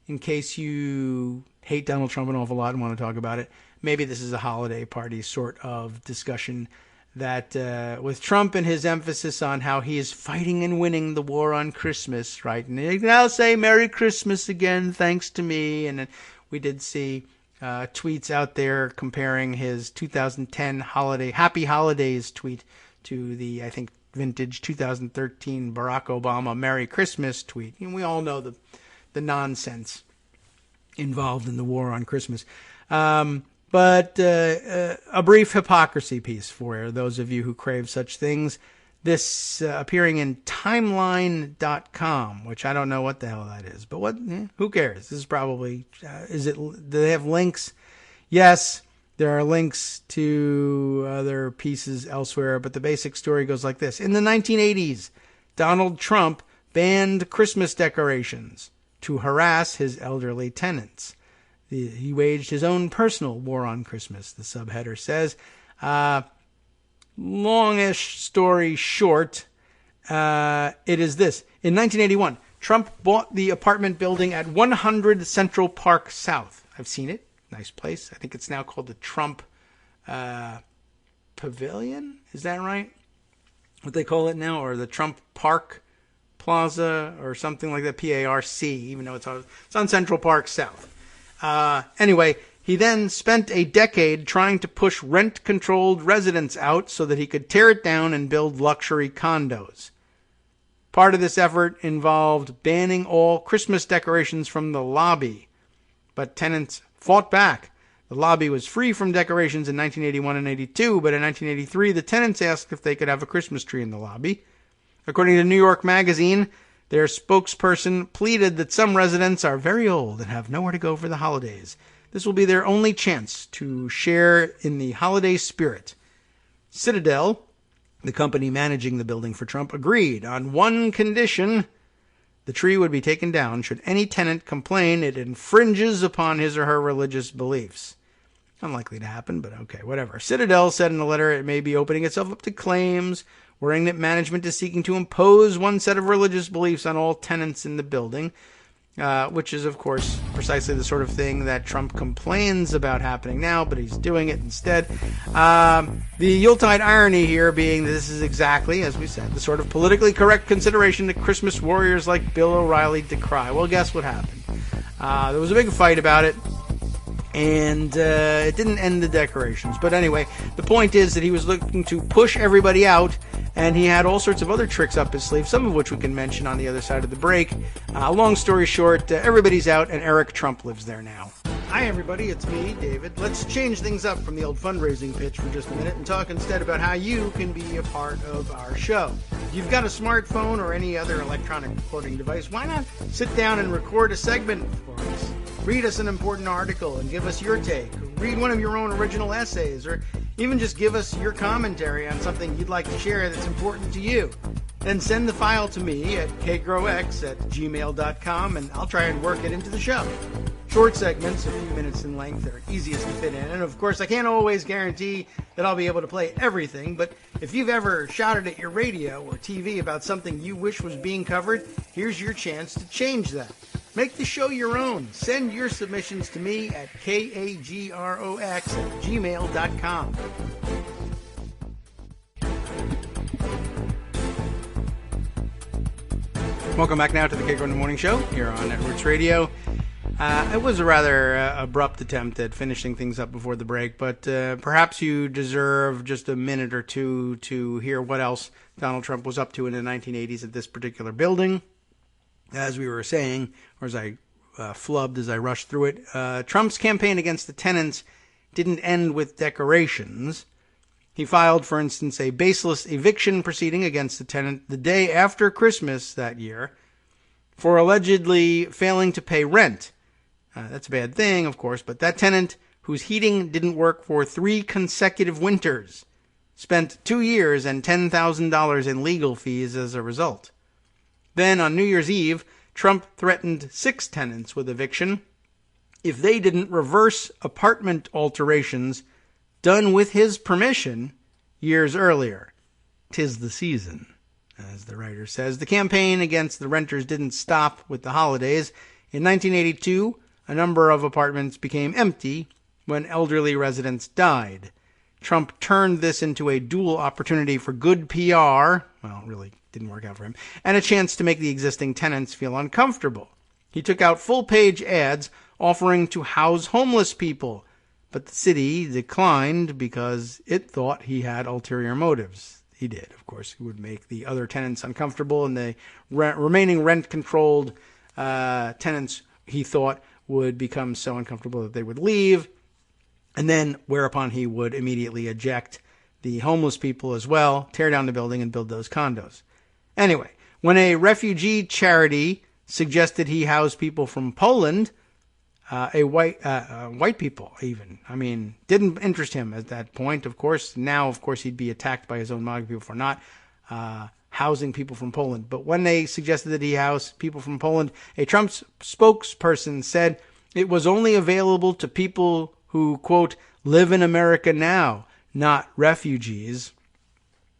in case you hate Donald Trump an awful lot and want to talk about it. Maybe this is a holiday party sort of discussion that with Trump and his emphasis on how he is fighting and winning the war on Christmas, right? And he can now say Merry Christmas again, thanks to me. And we did see tweets out there comparing his 2010 Happy Holidays tweet to the, I think, vintage 2013 Barack Obama Merry Christmas tweet. And we all know the nonsense involved in the war on Christmas. But a brief hypocrisy piece for those of you who crave such things. This appearing in timeline.com, which I don't know what the hell that is. But who cares? This is probably, do they have links? Yes, there are links to other pieces elsewhere. But the basic story goes like this. In the 1980s, Donald Trump banned Christmas decorations to harass his elderly tenants. He waged his own personal war on Christmas, the subheader says. Longish story short, it is this. In 1981, Trump bought the apartment building at 100 Central Park South. I've seen it. Nice place. I think it's now called the Trump Pavilion. Is that right? What they call it now? Or the Trump Park Plaza or something like that. PARC, even though it's on Central Park South. Anyway, he then spent a decade trying to push rent-controlled residents out so that he could tear it down and build luxury condos. Part of this effort involved banning all Christmas decorations from the lobby, but tenants fought back. The lobby was free from decorations in 1981 and 82, but in 1983, the tenants asked if they could have a Christmas tree in the lobby. According to New York Magazine, their spokesperson pleaded that some residents are very old and have nowhere to go for the holidays. This will be their only chance to share in the holiday spirit. Citadel, the company managing the building for Trump, agreed on one condition. The tree would be taken down should any tenant complain it infringes upon his or her religious beliefs. Unlikely to happen, but okay, whatever. Citadel said in a letter it may be opening itself up to claims, worrying that management is seeking to impose one set of religious beliefs on all tenants in the building, which is, of course, precisely the sort of thing that Trump complains about happening now, but he's doing it instead. The Yuletide irony here being that this is exactly, as we said, the sort of politically correct consideration that Christmas warriors like Bill O'Reilly decry. Well, guess what happened? There was a big fight about it, and it didn't end the decorations. But anyway, the point is that he was looking to push everybody out, and he had all sorts of other tricks up his sleeve, some of which we can mention on the other side of the break. Long story short, everybody's out, and Eric Trump lives there now. Hi, everybody. It's me, David. Let's change things up from the old fundraising pitch for just a minute and talk instead about how you can be a part of our show. If you've got a smartphone or any other electronic recording device, why not sit down and record a segment for us? Read us an important article and give us your take. Read one of your own original essays, or even just give us your commentary on something you'd like to share that's important to you. Then send the file to me at kagrox@gmail.com, and I'll try and work it into the show. Short segments, a few minutes in length, are easiest to fit in. And of course, I can't always guarantee that I'll be able to play everything, but if you've ever shouted at your radio or TV about something you wish was being covered, here's your chance to change that. Make the show your own. Send your submissions to me at kagrox@gmail.com. Welcome back now to the Kagro in the Morning Show here on Networks Radio. It was a rather abrupt attempt at finishing things up before the break, but perhaps you deserve just a minute or two to hear what else Donald Trump was up to in the 1980s at this particular building. As we were saying, or as I flubbed as I rushed through it, Trump's campaign against the tenants didn't end with decorations. He filed, for instance, a baseless eviction proceeding against the tenant the day after Christmas that year for allegedly failing to pay rent. That's a bad thing, of course, but that tenant, whose heating didn't work for 3 consecutive winters, spent 2 years and $10,000 in legal fees as a result. Then, on New Year's Eve, Trump threatened 6 tenants with eviction if they didn't reverse apartment alterations done with his permission years earlier. 'Tis the season, as the writer says. The campaign against the renters didn't stop with the holidays. In 1982, a number of apartments became empty when elderly residents died. Trump turned this into a dual opportunity for good PR, well, really didn't work out for him, and a chance to make the existing tenants feel uncomfortable. He took out full-page ads offering to house homeless people, but the city declined because it thought he had ulterior motives. He did, of course. He would make the other tenants uncomfortable, and the remaining rent-controlled tenants, he thought, would become so uncomfortable that they would leave, and then whereupon he would immediately eject the homeless people as well, tear down the building, and build those condos. Anyway, when a refugee charity suggested he house people from Poland, white people even, didn't interest him at that point, of course. Now, of course, he'd be attacked by his own MAGA people for not housing people from Poland. But when they suggested that he house people from Poland, a Trump spokesperson said it was only available to people who, quote, live in America now, not refugees.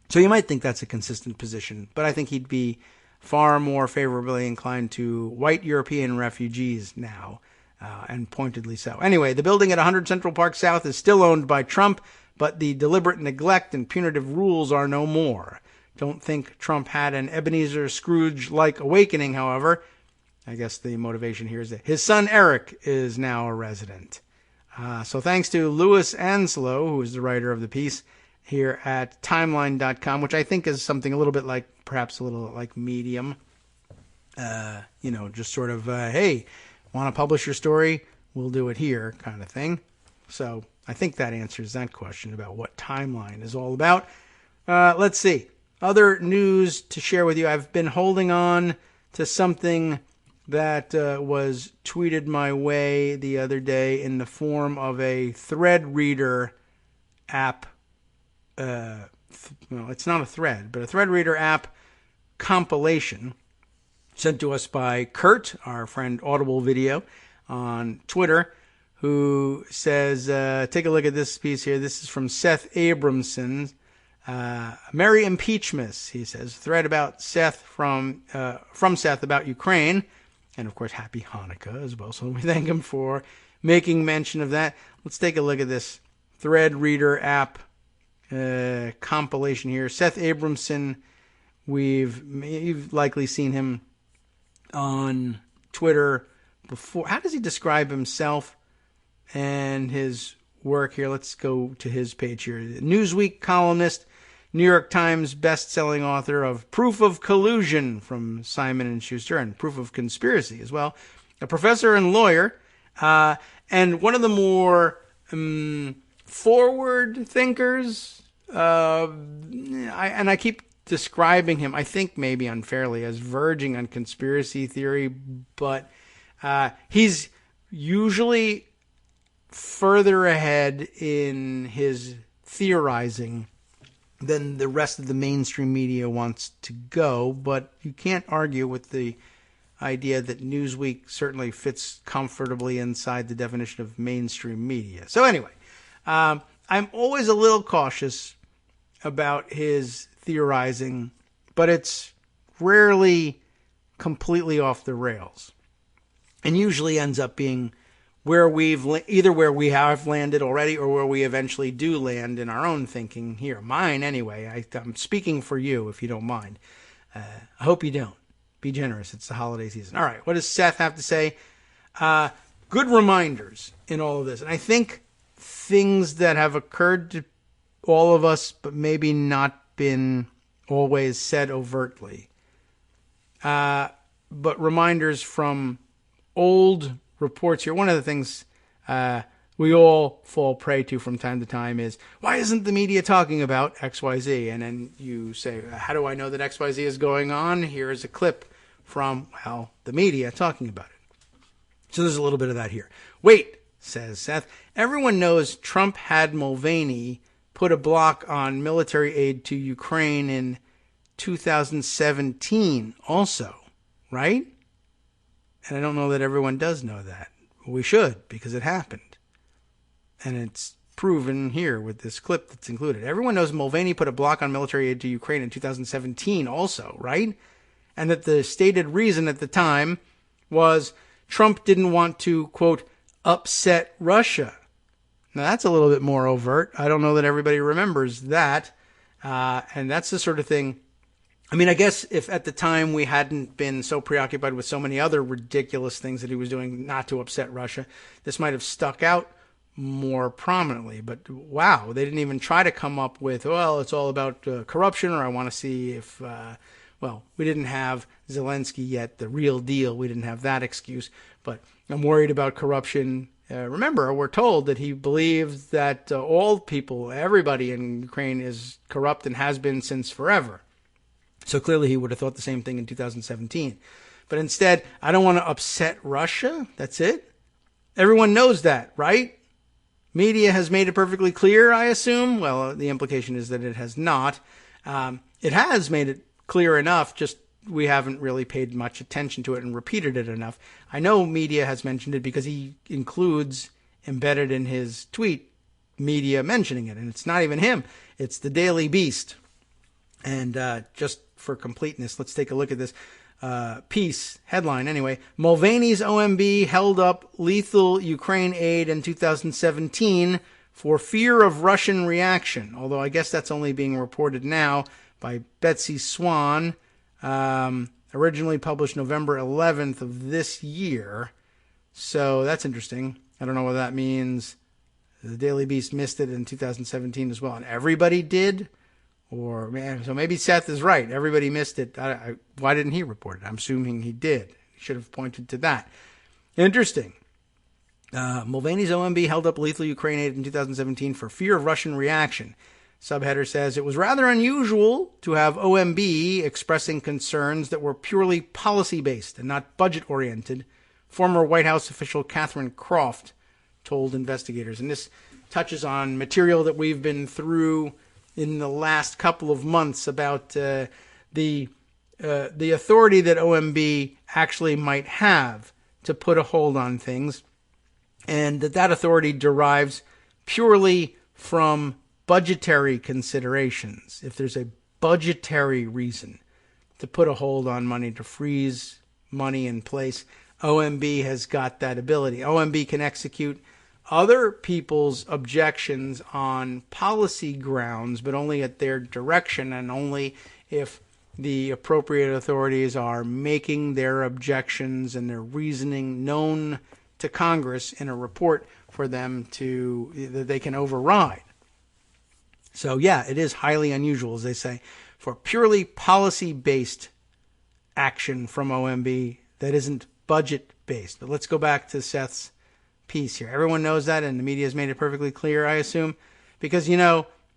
So you might think that's a consistent position, but I think he'd be far more favorably inclined to white European refugees now, and pointedly so. Anyway, the building at 100 Central Park South is still owned by Trump, but the deliberate neglect and punitive rules are no more. Don't think Trump had an Ebenezer Scrooge-like awakening, however. I guess the motivation here is that his son Eric is now a resident. So thanks to Louis Anslow, who is the writer of the piece here at Timeline.com, which I think is something a little bit like, perhaps a little like Medium. Just sort of, hey, want to publish your story? We'll do it here kind of thing. So I think that answers that question about what Timeline is all about. Let's see. Other news to share with you. I've been holding on to something that was tweeted my way the other day in the form of a thread reader app. It's not a thread, but a thread reader app compilation sent to us by Kurt, our friend Audible Video on Twitter, who says, take a look at this piece here. This is from Seth Abramson. Merry Impeachmas, he says. Thread about Seth from Seth about Ukraine. And, of course, Happy Hanukkah as well. So we thank him for making mention of that. Let's take a look at this Thread Reader app compilation here. Seth Abramson, you've likely seen him on Twitter before. How does he describe himself and his work here? Let's go to his page here. Newsweek columnist, New York Times best-selling author of Proof of Collusion from Simon & Schuster and Proof of Conspiracy as well. A professor and lawyer, and one of the more forward thinkers. I keep describing him, I think maybe unfairly, as verging on conspiracy theory, but he's usually further ahead in his theorizing than the rest of the mainstream media wants to go, but you can't argue with the idea that Newsweek certainly fits comfortably inside the definition of mainstream media. So anyway, I'm always a little cautious about his theorizing, but it's rarely completely off the rails, and usually ends up being where where we have landed already or where we eventually do land in our own thinking here. Mine, anyway. I'm speaking for you, if you don't mind. I hope you don't. Be generous. It's the holiday season. All right. What does Seth have to say? Good reminders in all of this. And I think things that have occurred to all of us, but maybe not been always said overtly. But reminders from old reports here. One of the things we all fall prey to from time to time is, why isn't the media talking about XYZ? And then you say, how do I know that XYZ is going on? Here's a clip from, well, the media talking about it. So there's a little bit of that here. Wait, says Seth, everyone knows Trump had Mulvaney put a block on military aid to Ukraine in 2017 also, right? And I don't know that everyone does know that. We should, because it happened. And it's proven here with this clip that's included. Everyone knows Mulvaney put a block on military aid to Ukraine in 2017 also, right? And that the stated reason at the time was Trump didn't want to, quote, upset Russia. Now, that's a little bit more overt. I don't know that everybody remembers that. And that's the sort of thing. I mean, I guess if at the time we hadn't been so preoccupied with so many other ridiculous things that he was doing not to upset Russia, this might have stuck out more prominently. But wow, they didn't even try to come up with, well, it's all about corruption, or I want to see if, well, we didn't have Zelensky yet, the real deal. We didn't have that excuse. But I'm worried about corruption. Remember, we're told that he believes that all people, everybody in Ukraine is corrupt and has been since forever. So clearly he would have thought the same thing in 2017. But instead, I don't want to upset Russia. That's it. Everyone knows that, right? Media has made it perfectly clear, I assume. Well, the implication is that it has not. It has made it clear enough, just we haven't really paid much attention to it and repeated it enough. I know media has mentioned it because he includes, embedded in his tweet, media mentioning it. And it's not even him. It's the Daily Beast. And just for completeness, let's take a look at this piece, headline anyway. Mulvaney's OMB held up lethal Ukraine aid in 2017 for fear of Russian reaction, although I guess that's only being reported now by Betsy Swan, originally published November 11th of this year. So that's interesting. I don't know what that means. The Daily Beast missed it in 2017 as well, and everybody did. Or, man, so maybe Seth is right. Everybody missed it. Why didn't he report it? I'm assuming he did. He should have pointed to that. Interesting. Mulvaney's OMB held up lethal Ukraine aid in 2017 for fear of Russian reaction. Subheader says, it was rather unusual to have OMB expressing concerns that were purely policy-based and not budget-oriented, former White House official Catherine Croft told investigators. And this touches on material that we've been through in the last couple of months about the authority that OMB actually might have to put a hold on things. and that authority derives purely from budgetary considerations. If there's a budgetary reason to put a hold on money, to freeze money in place, OMB has got that ability. OMB can execute other people's objections on policy grounds, but only at their direction and only if the appropriate authorities are making their objections and their reasoning known to Congress in a report for them that they can override. So yeah, it is highly unusual, as they say, for purely policy-based action from OMB that isn't budget-based. But let's go back to Seth's piece here. Everyone knows that, and the media has made it perfectly clear, I assume, because,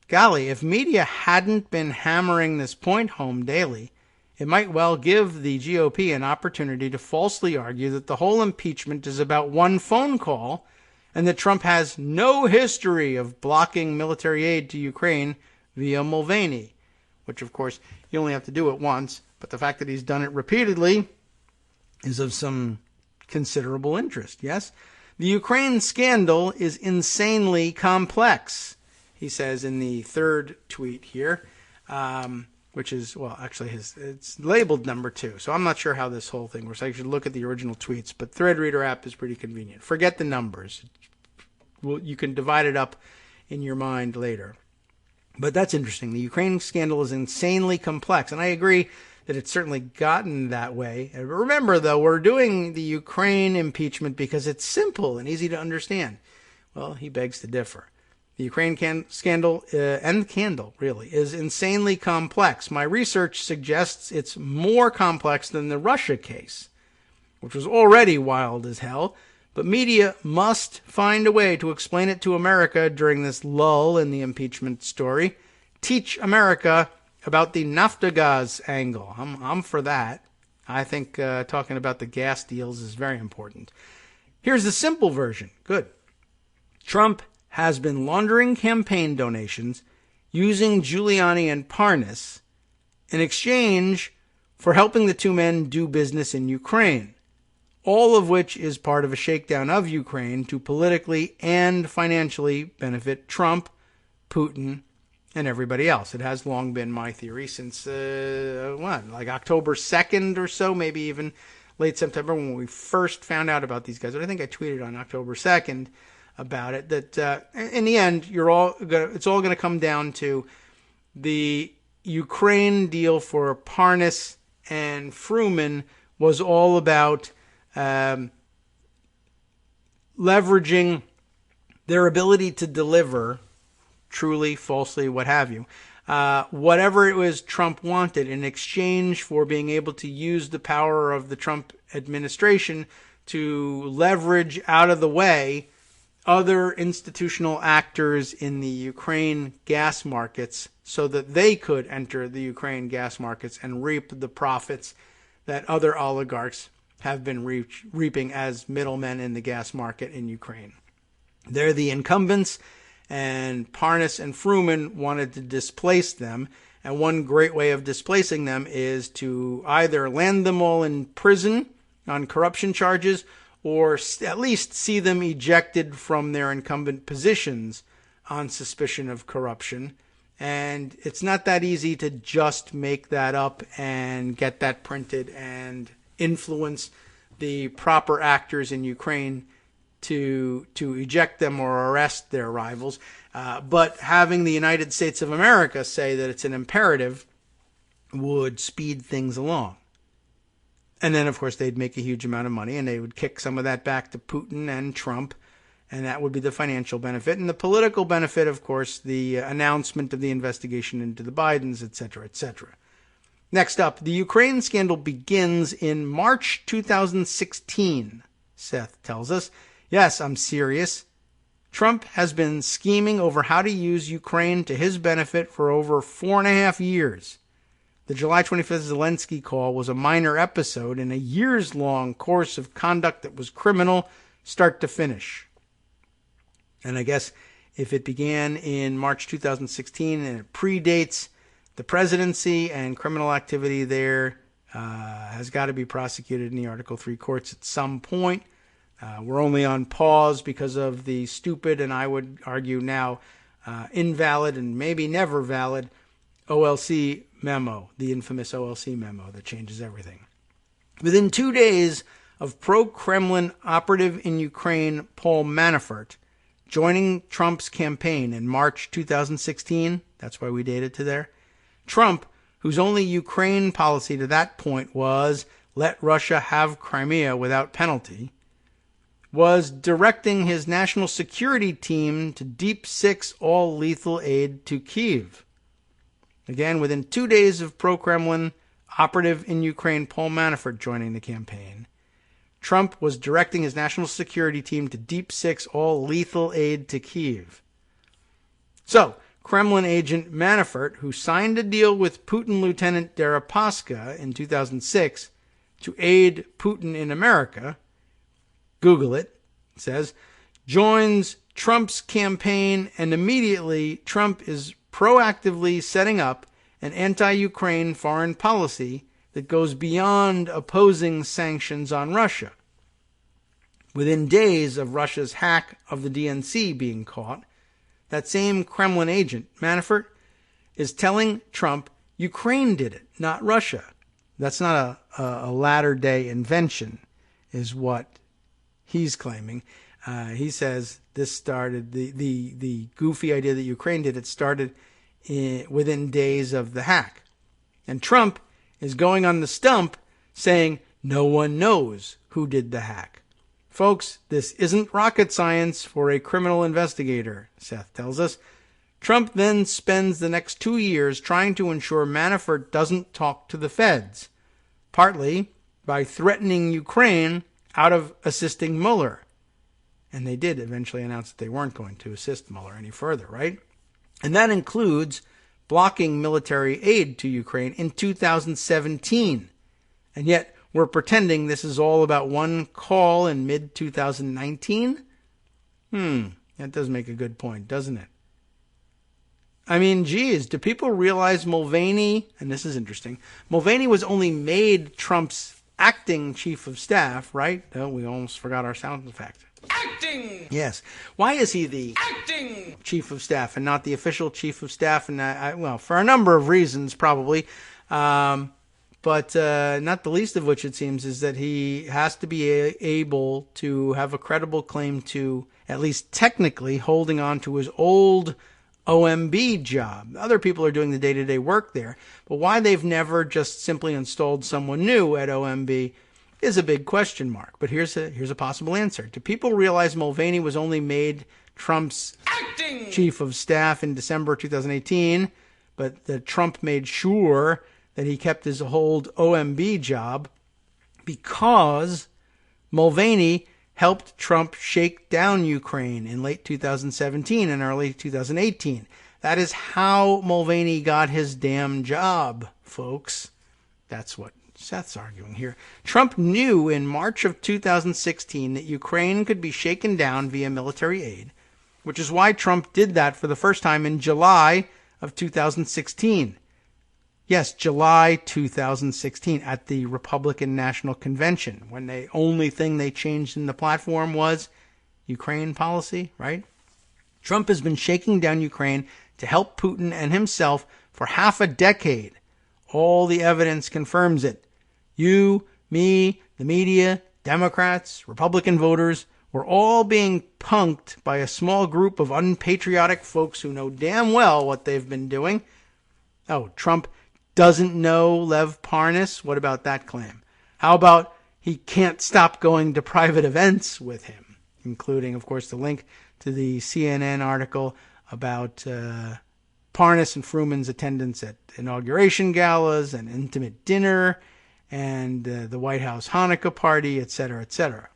golly, if media hadn't been hammering this point home daily, it might well give the GOP an opportunity to falsely argue that the whole impeachment is about one phone call and that Trump has no history of blocking military aid to Ukraine via Mulvaney, which, of course, you only have to do it once, but the fact that he's done it repeatedly is of some considerable interest, yes? The Ukraine scandal is insanely complex, he says in the third tweet here, which is, well, actually it's labeled number 2. So I'm not sure how this whole thing works. I should look at the original tweets, but Thread Reader app is pretty convenient. Forget the numbers. Well, you can divide it up in your mind later. But that's interesting. The Ukraine scandal is insanely complex, and I agree that it's certainly gotten that way. Remember, though, we're doing the Ukraine impeachment because it's simple and easy to understand. Well, he begs to differ. The Ukraine scandal, and candle, really, is insanely complex. My research suggests it's more complex than the Russia case, which was already wild as hell. But media must find a way to explain it to America during this lull in the impeachment story. Teach America about the Naftagaz angle. I'm for that. I think talking about the gas deals is very important. Here's the simple version. Good. Trump has been laundering campaign donations using Giuliani and Parnas in exchange for helping the two men do business in Ukraine, all of which is part of a shakedown of Ukraine to politically and financially benefit Trump, Putin, and everybody else. It has long been my theory since, like October 2nd or so, maybe even late September when we first found out about these guys. But I think I tweeted on October 2nd about it, that in the end, it's all going to come down to the Ukraine deal for Parnas and Fruman was all about leveraging their ability to deliver, truly, falsely, what have you, whatever it was Trump wanted in exchange for being able to use the power of the Trump administration to leverage out of the way other institutional actors in the Ukraine gas markets so that they could enter the Ukraine gas markets and reap the profits that other oligarchs have been reaping as middlemen in the gas market in Ukraine. They're the incumbents, and Parnas and Fruman wanted to displace them. And one great way of displacing them is to either land them all in prison on corruption charges or at least see them ejected from their incumbent positions on suspicion of corruption. And it's not that easy to just make that up and get that printed and influence the proper actors in Ukraine to eject them or arrest their rivals. But having the United States of America say that it's an imperative would speed things along. And then, of course, they'd make a huge amount of money, and they would kick some of that back to Putin and Trump, and that would be the financial benefit. And the political benefit, of course, the announcement of the investigation into the Bidens, et cetera, et cetera. Next up, the Ukraine scandal begins in March 2016, Seth tells us. Yes, I'm serious. Trump has been scheming over how to use Ukraine to his benefit for over 4.5 years. The July 25th Zelensky call was a minor episode in a years-long course of conduct that was criminal, start to finish. And I guess if it began in March 2016 and it predates the presidency and criminal activity there has got to be prosecuted in the Article 3 courts at some point. We're only on pause because of the stupid, and I would argue now invalid and maybe never valid OLC memo, the infamous OLC memo that changes everything. Within 2 days of pro-Kremlin operative in Ukraine Paul Manafort joining Trump's campaign in March 2016, that's why we dated to there, Trump, whose only Ukraine policy to that point was let Russia have Crimea without penalty, was directing his national security team to deep six all lethal aid to Kyiv. Again, within 2 days of pro-Kremlin operative in Ukraine Paul Manafort joining the campaign, Trump was directing his national security team to deep six all lethal aid to Kyiv. So, Kremlin agent Manafort, who signed a deal with Putin Lieutenant Deripaska in 2006 to aid Putin in America, Google it, says, joins Trump's campaign, and immediately Trump is proactively setting up an anti-Ukraine foreign policy that goes beyond opposing sanctions on Russia. Within days of Russia's hack of the DNC being caught, that same Kremlin agent, Manafort, is telling Trump Ukraine did it, not Russia. That's not a latter-day invention, is what he's claiming. He says this started, the goofy idea that Ukraine did it started within days of the hack. And Trump is going on the stump saying no one knows who did the hack. Folks, this isn't rocket science for a criminal investigator, Seth tells us. Trump then spends the next 2 years trying to ensure Manafort doesn't talk to the feds, partly by threatening Ukraine out of assisting Mueller. And they did eventually announce that they weren't going to assist Mueller any further, right? And that includes blocking military aid to Ukraine in 2017. And yet we're pretending this is all about one call in mid-2019? That does make a good point, doesn't it? I mean, geez, do people realize Mulvaney, and this is interesting, Mulvaney was only made Trump's acting chief of staff, right? Oh, we almost forgot our sound effect. Acting! Yes. Why is he the Acting! chief of staff and not the official chief of staff? And well, for a number of reasons, probably. But not the least of which, it seems, is that he has to be able to have a credible claim to, at least technically, holding on to his old OMB job. Other people are doing the day-to-day work there. But why they've never just simply installed someone new at OMB is a big question mark. But here's a possible answer. Do people realize Mulvaney was only made Trump's Acting! chief of staff in December 2018, but that Trump made sure that he kept his old OMB job because Mulvaney helped Trump shake down Ukraine in late 2017 and early 2018. That is how Mulvaney got his damn job, folks. That's what Seth's arguing here. Trump knew in March of 2016 that Ukraine could be shaken down via military aid, which is why Trump did that for the first time in July of 2016. Yes, July 2016 at the Republican National Convention, when the only thing they changed in the platform was Ukraine policy, right? Trump has been shaking down Ukraine to help Putin and himself for half a decade. All the evidence confirms it. You, me, the media, Democrats, Republican voters, we're all being punked by a small group of unpatriotic folks who know damn well what they've been doing. Oh, Trump doesn't know Lev Parnas? What about that claim? How about he can't stop going to private events with him, including, of course, the link to the CNN article about Parnas and Fruman's attendance at inauguration galas and intimate dinner and the White House Hanukkah party, etc., etc.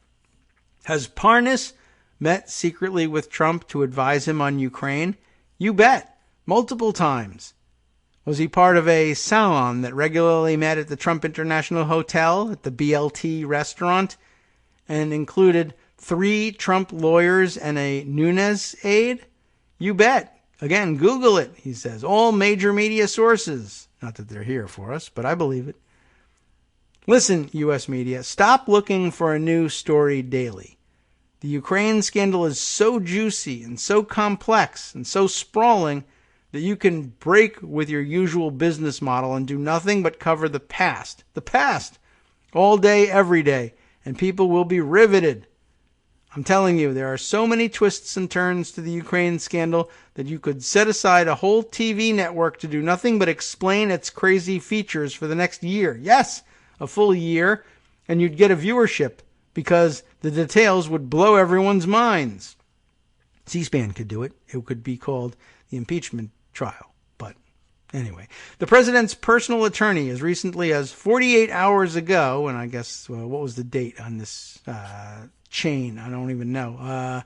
Has Parnas met secretly with Trump to advise him on Ukraine? You bet. Multiple times. Was he part of a salon that regularly met at the Trump International Hotel, at the BLT restaurant, and included 3 Trump lawyers and a Nunes aide? You bet. Again, Google it, he says. All major media sources. Not that they're here for us, but I believe it. Listen, U.S. media, stop looking for a new story daily. The Ukraine scandal is so juicy and so complex and so sprawling that you can break with your usual business model and do nothing but cover the past, all day, every day, and people will be riveted. I'm telling you, there are so many twists and turns to the Ukraine scandal that you could set aside a whole TV network to do nothing but explain its crazy features for the next year. Yes, a full year, and you'd get a viewership because the details would blow everyone's minds. C-SPAN could do it. It could be called the impeachment trial. But anyway, the president's personal attorney, as recently as 48 hours ago, and I guess, what was the date on this chain? I don't even know.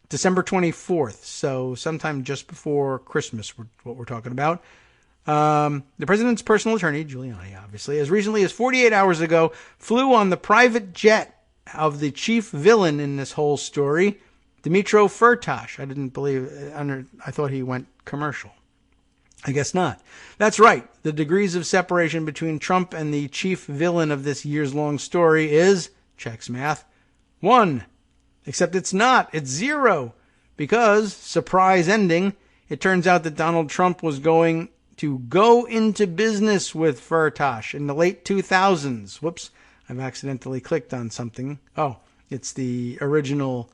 December 24th, so sometime just before Christmas, what we're talking about. The president's personal attorney, Giuliani, obviously, as recently as 48 hours ago, flew on the private jet of the chief villain in this whole story, Dmytro Firtash. I thought he went commercial. I guess not. That's right. The degrees of separation between Trump and the chief villain of this years-long story is, checks math, 1. Except it's not. It's 0. Because, surprise ending, it turns out that Donald Trump was going to go into business with Firtash in the late 2000s. Whoops. I've accidentally clicked on something. Oh, it's the original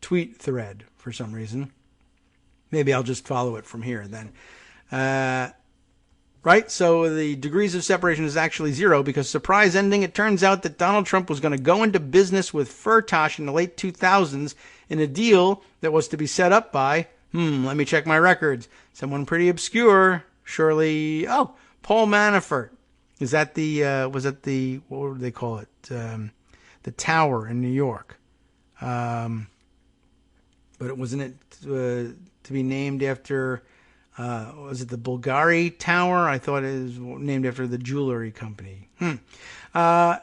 tweet thread for some reason. Maybe I'll just follow it from here then. Right? So the degrees of separation is actually 0 because, surprise ending, it turns out that Donald Trump was going to go into business with Firtash in the late 2000s in a deal that was to be set up by, let me check my records, someone pretty obscure, surely, Paul Manafort. Is that was it the, what would they call it? The Tower in New York. But it wasn't to be named after, was it the Bulgari Tower? I thought it was named after the jewelry company.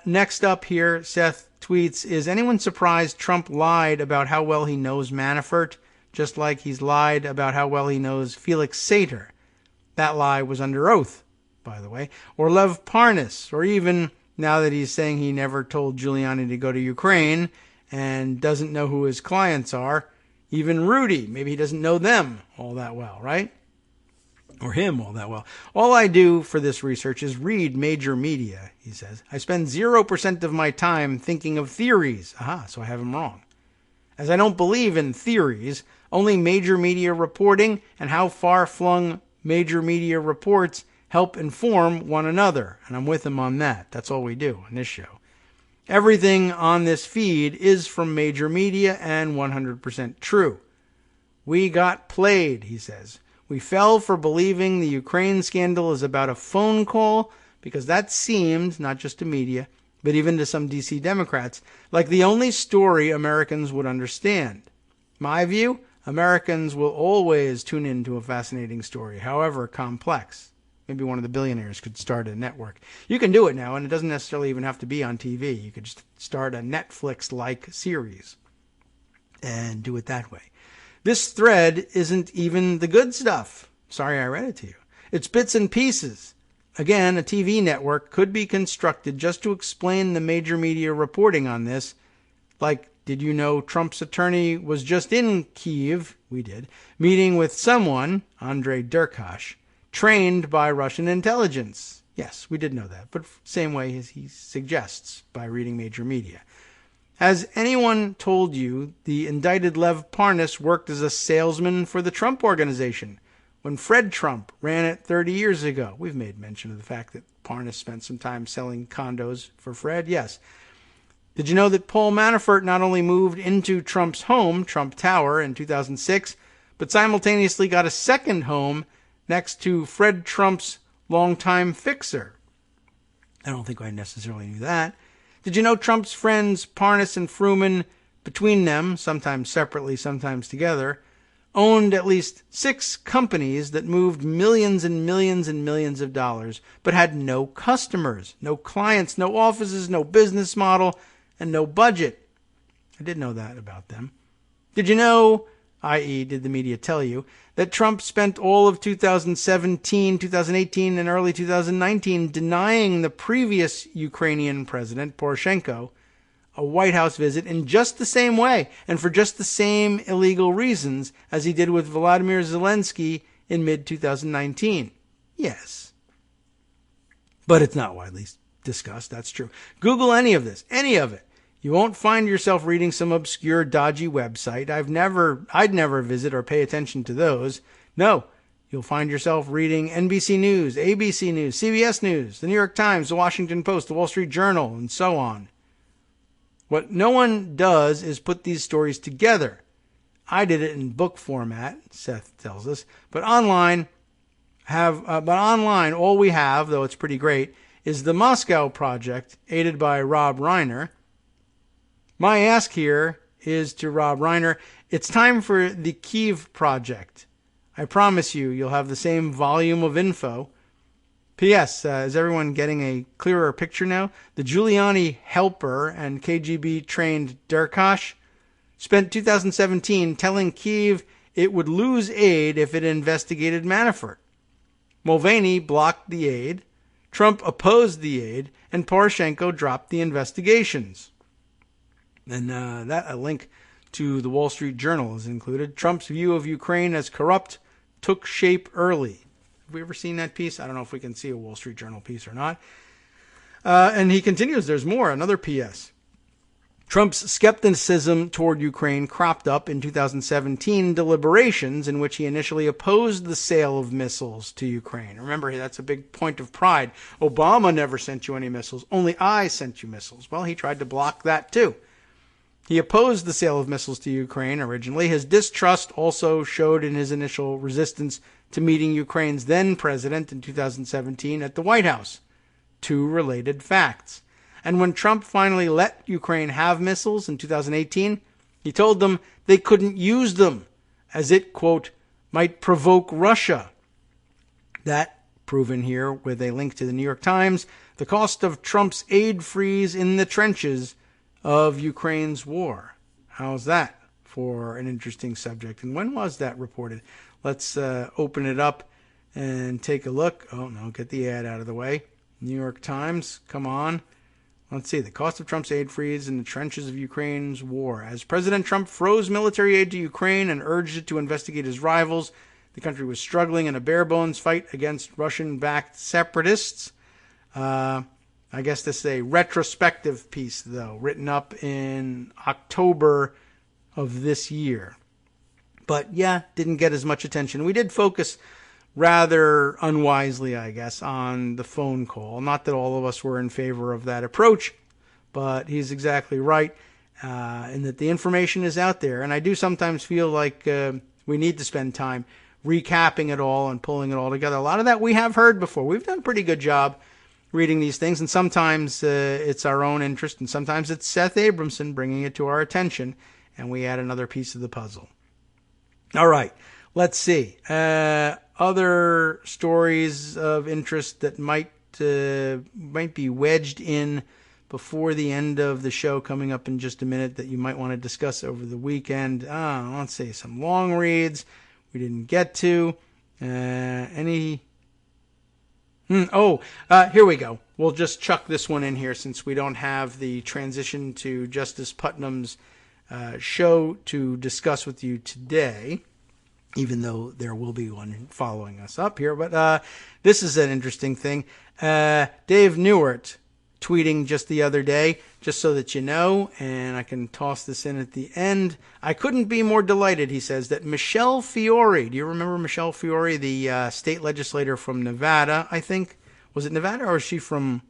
Next up here, Seth tweets, is anyone surprised Trump lied about how well he knows Manafort, just like he's lied about how well he knows Felix Sater? That lie was under oath, by the way. Or Lev Parnas, or even, now that he's saying he never told Giuliani to go to Ukraine and doesn't know who his clients are, even Rudy, maybe he doesn't know them all that well, right? Or him all that well. All I do for this research is read major media, he says. I spend 0% of my time thinking of theories. Aha, so I have him wrong. As I don't believe in theories, only major media reporting and how far-flung major media reports help inform one another. And I'm with him on that. That's all we do on this show. Everything on this feed is from major media and 100% true. We got played, he says. We fell for believing the Ukraine scandal is about a phone call because that seemed, not just to media, but even to some DC Democrats, like the only story Americans would understand. My view, Americans will always tune into a fascinating story, however complex. Maybe one of the billionaires could start a network. You can do it now, and it doesn't necessarily even have to be on TV. You could just start a Netflix-like series and do it that way. This thread isn't even the good stuff. Sorry I read it to you. It's bits and pieces. Again, a TV network could be constructed just to explain the major media reporting on this. Like, did you know Trump's attorney was just in Kyiv? We did. Meeting with someone, Andrei Derkach, trained by Russian intelligence. Yes, we did know that, but same way as he suggests by reading major media. Has anyone told you the indicted Lev Parnas worked as a salesman for the Trump Organization? When Fred Trump ran it 30 years ago, we've made mention of the fact that Parnas spent some time selling condos for Fred. Yes. Did you know that Paul Manafort not only moved into Trump's home, Trump Tower, in 2006, but simultaneously got a second home next to Fred Trump's longtime fixer? I don't think I necessarily knew that. Did you know Trump's friends Parnas and Fruman, between them, sometimes separately, sometimes together, owned at least 6 companies that moved millions and millions and millions of dollars, but had no customers, no clients, no offices, no business model, and no budget? I did know that about them. Did you know, i.e., did the media tell you, that Trump spent all of 2017, 2018, and early 2019 denying the previous Ukrainian president, Poroshenko, a White House visit in just the same way and for just the same illegal reasons as he did with Volodymyr Zelensky in mid-2019. Yes. But it's not widely discussed, that's true. Google any of this, any of it. You won't find yourself reading some obscure, dodgy website. I'd never visit or pay attention to those. No, you'll find yourself reading NBC News, ABC News, CBS News, the New York Times, the Washington Post, the Wall Street Journal, and so on. What no one does is put these stories together. I did it in book format, Seth tells us, but online, all we have, though it's pretty great, is the Moscow Project, aided by Rob Reiner. My ask here is to Rob Reiner, it's time for the Kyiv Project. I promise you'll have the same volume of info. P.S. Is everyone getting a clearer picture now? The Giuliani helper and KGB-trained Derkash spent 2017 telling Kyiv it would lose aid if it investigated Manafort. Mulvaney blocked the aid, Trump opposed the aid, and Poroshenko dropped the investigations. And a link to the Wall Street Journal is included. Trump's view of Ukraine as corrupt took shape early. Have we ever seen that piece? I don't know if we can see a Wall Street Journal piece or not. And he continues, there's more, another PS. Trump's skepticism toward Ukraine cropped up in 2017 deliberations in which he initially opposed the sale of missiles to Ukraine. Remember, that's a big point of pride. Obama never sent you any missiles. Only I sent you missiles. Well, he tried to block that too. He opposed the sale of missiles to Ukraine originally. His distrust also showed in his initial resistance to meeting Ukraine's then president in 2017 at the White House. Two related facts. And when Trump finally let Ukraine have missiles in 2018, he told them they couldn't use them, as it, quote, might provoke Russia. That, proven here with a link to the New York Times, the cost of Trump's aid freeze in the trenches of Ukraine's war. How's that for an interesting subject? And when was that reported? Let's open it up and take a look. Oh, no, get the ad out of the way. New York Times, come on. Let's see, the cost of Trump's aid freeze in the trenches of Ukraine's war. As President Trump froze military aid to Ukraine and urged it to investigate his rivals, the country was struggling in a bare-bones fight against Russian-backed separatists. I guess this is a retrospective piece, though, written up in October of this year. But, yeah, didn't get as much attention. We did focus rather unwisely, I guess, on the phone call. Not that all of us were in favor of that approach, but he's exactly right in that the information is out there. And I do sometimes feel like we need to spend time recapping it all and pulling it all together. A lot of that we have heard before. We've done a pretty good job reading these things, and sometimes it's our own interest, and sometimes it's Seth Abramson bringing it to our attention, and we add another piece of the puzzle. All right, let's see. Other stories of interest that might be wedged in before the end of the show coming up in just a minute that you might want to discuss over the weekend. Let's see, some long reads we didn't get to. Here we go. We'll just chuck this one in here since we don't have the transition to Justice Putnam's show to discuss with you today, even though there will be one following us up here. But this is an interesting thing. Dave Newart tweeting just the other day, just so that you know, and I can toss this in at the end. I couldn't be more delighted, he says, that Michelle Fiore, do you remember Michelle Fiore, the state legislator from Nevada, I think? Was it Nevada, or is she from...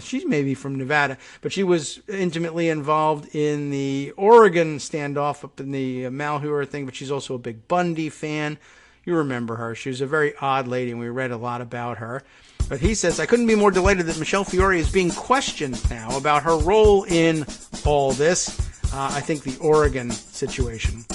she's maybe from Nevada, but she was intimately involved in the Oregon standoff up in the Malheur thing, but she's also a big Bundy fan. You remember her. She was a very odd lady, and we read a lot about her. But he says, I couldn't be more delighted that Michelle Fiore is being questioned now about her role in all this. I think the Oregon situation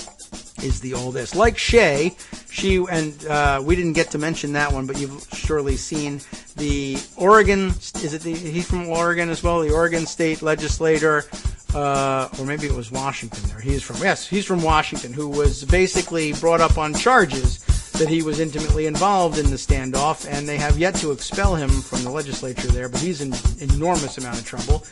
is the all this. Like Shea, we didn't get to mention that one, but you've surely seen the Oregon, he's from Oregon as well, the Oregon state legislator, or maybe it was Washington there. He's from Washington, who was basically brought up on charges that he was intimately involved in the standoff, and they have yet to expel him from the legislature there, but he's in enormous amount of trouble.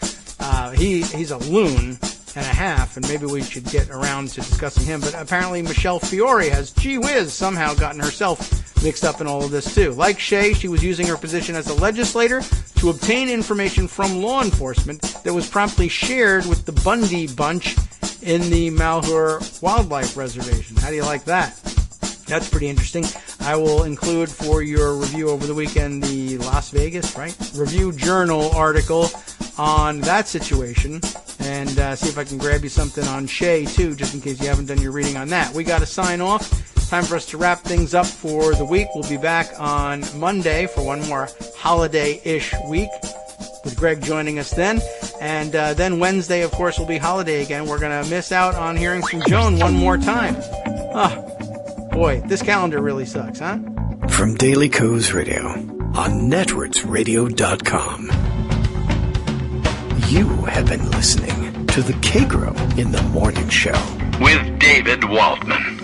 He's a loon and a half, and maybe we should get around to discussing him. But apparently Michelle Fiore has, gee whiz, somehow gotten herself mixed up in all of this too. Like Shea, she was using her position as a legislator to obtain information from law enforcement that was promptly shared with the Bundy bunch in the Malheur Wildlife Reservation. How do you like that? That's pretty interesting. I will include for your review over the weekend the Las Vegas, Review Journal article on that situation, and see if I can grab you something on Shea too, just in case you haven't done your reading on that. We got to sign off. Time for us to wrap things up for the week. We'll be back on Monday for one more holiday-ish week, with Greg joining us then. And then Wednesday, of course, will be holiday again. We're going to miss out on hearing from Joan one more time. Boy, this calendar really sucks, huh? From Daily Kos Radio on networksradio.com. You have been listening to the Kagro in the Morning Show with David Waldman.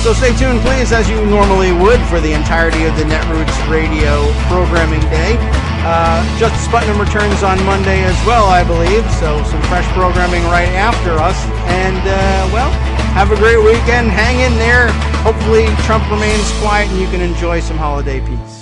So stay tuned, please, as you normally would, for the entirety of the Netroots Radio programming day. Justice Putnam returns on Monday as well, I believe, so some fresh programming right after us. And, have a great weekend. Hang in there. Hopefully Trump remains quiet and you can enjoy some holiday peace.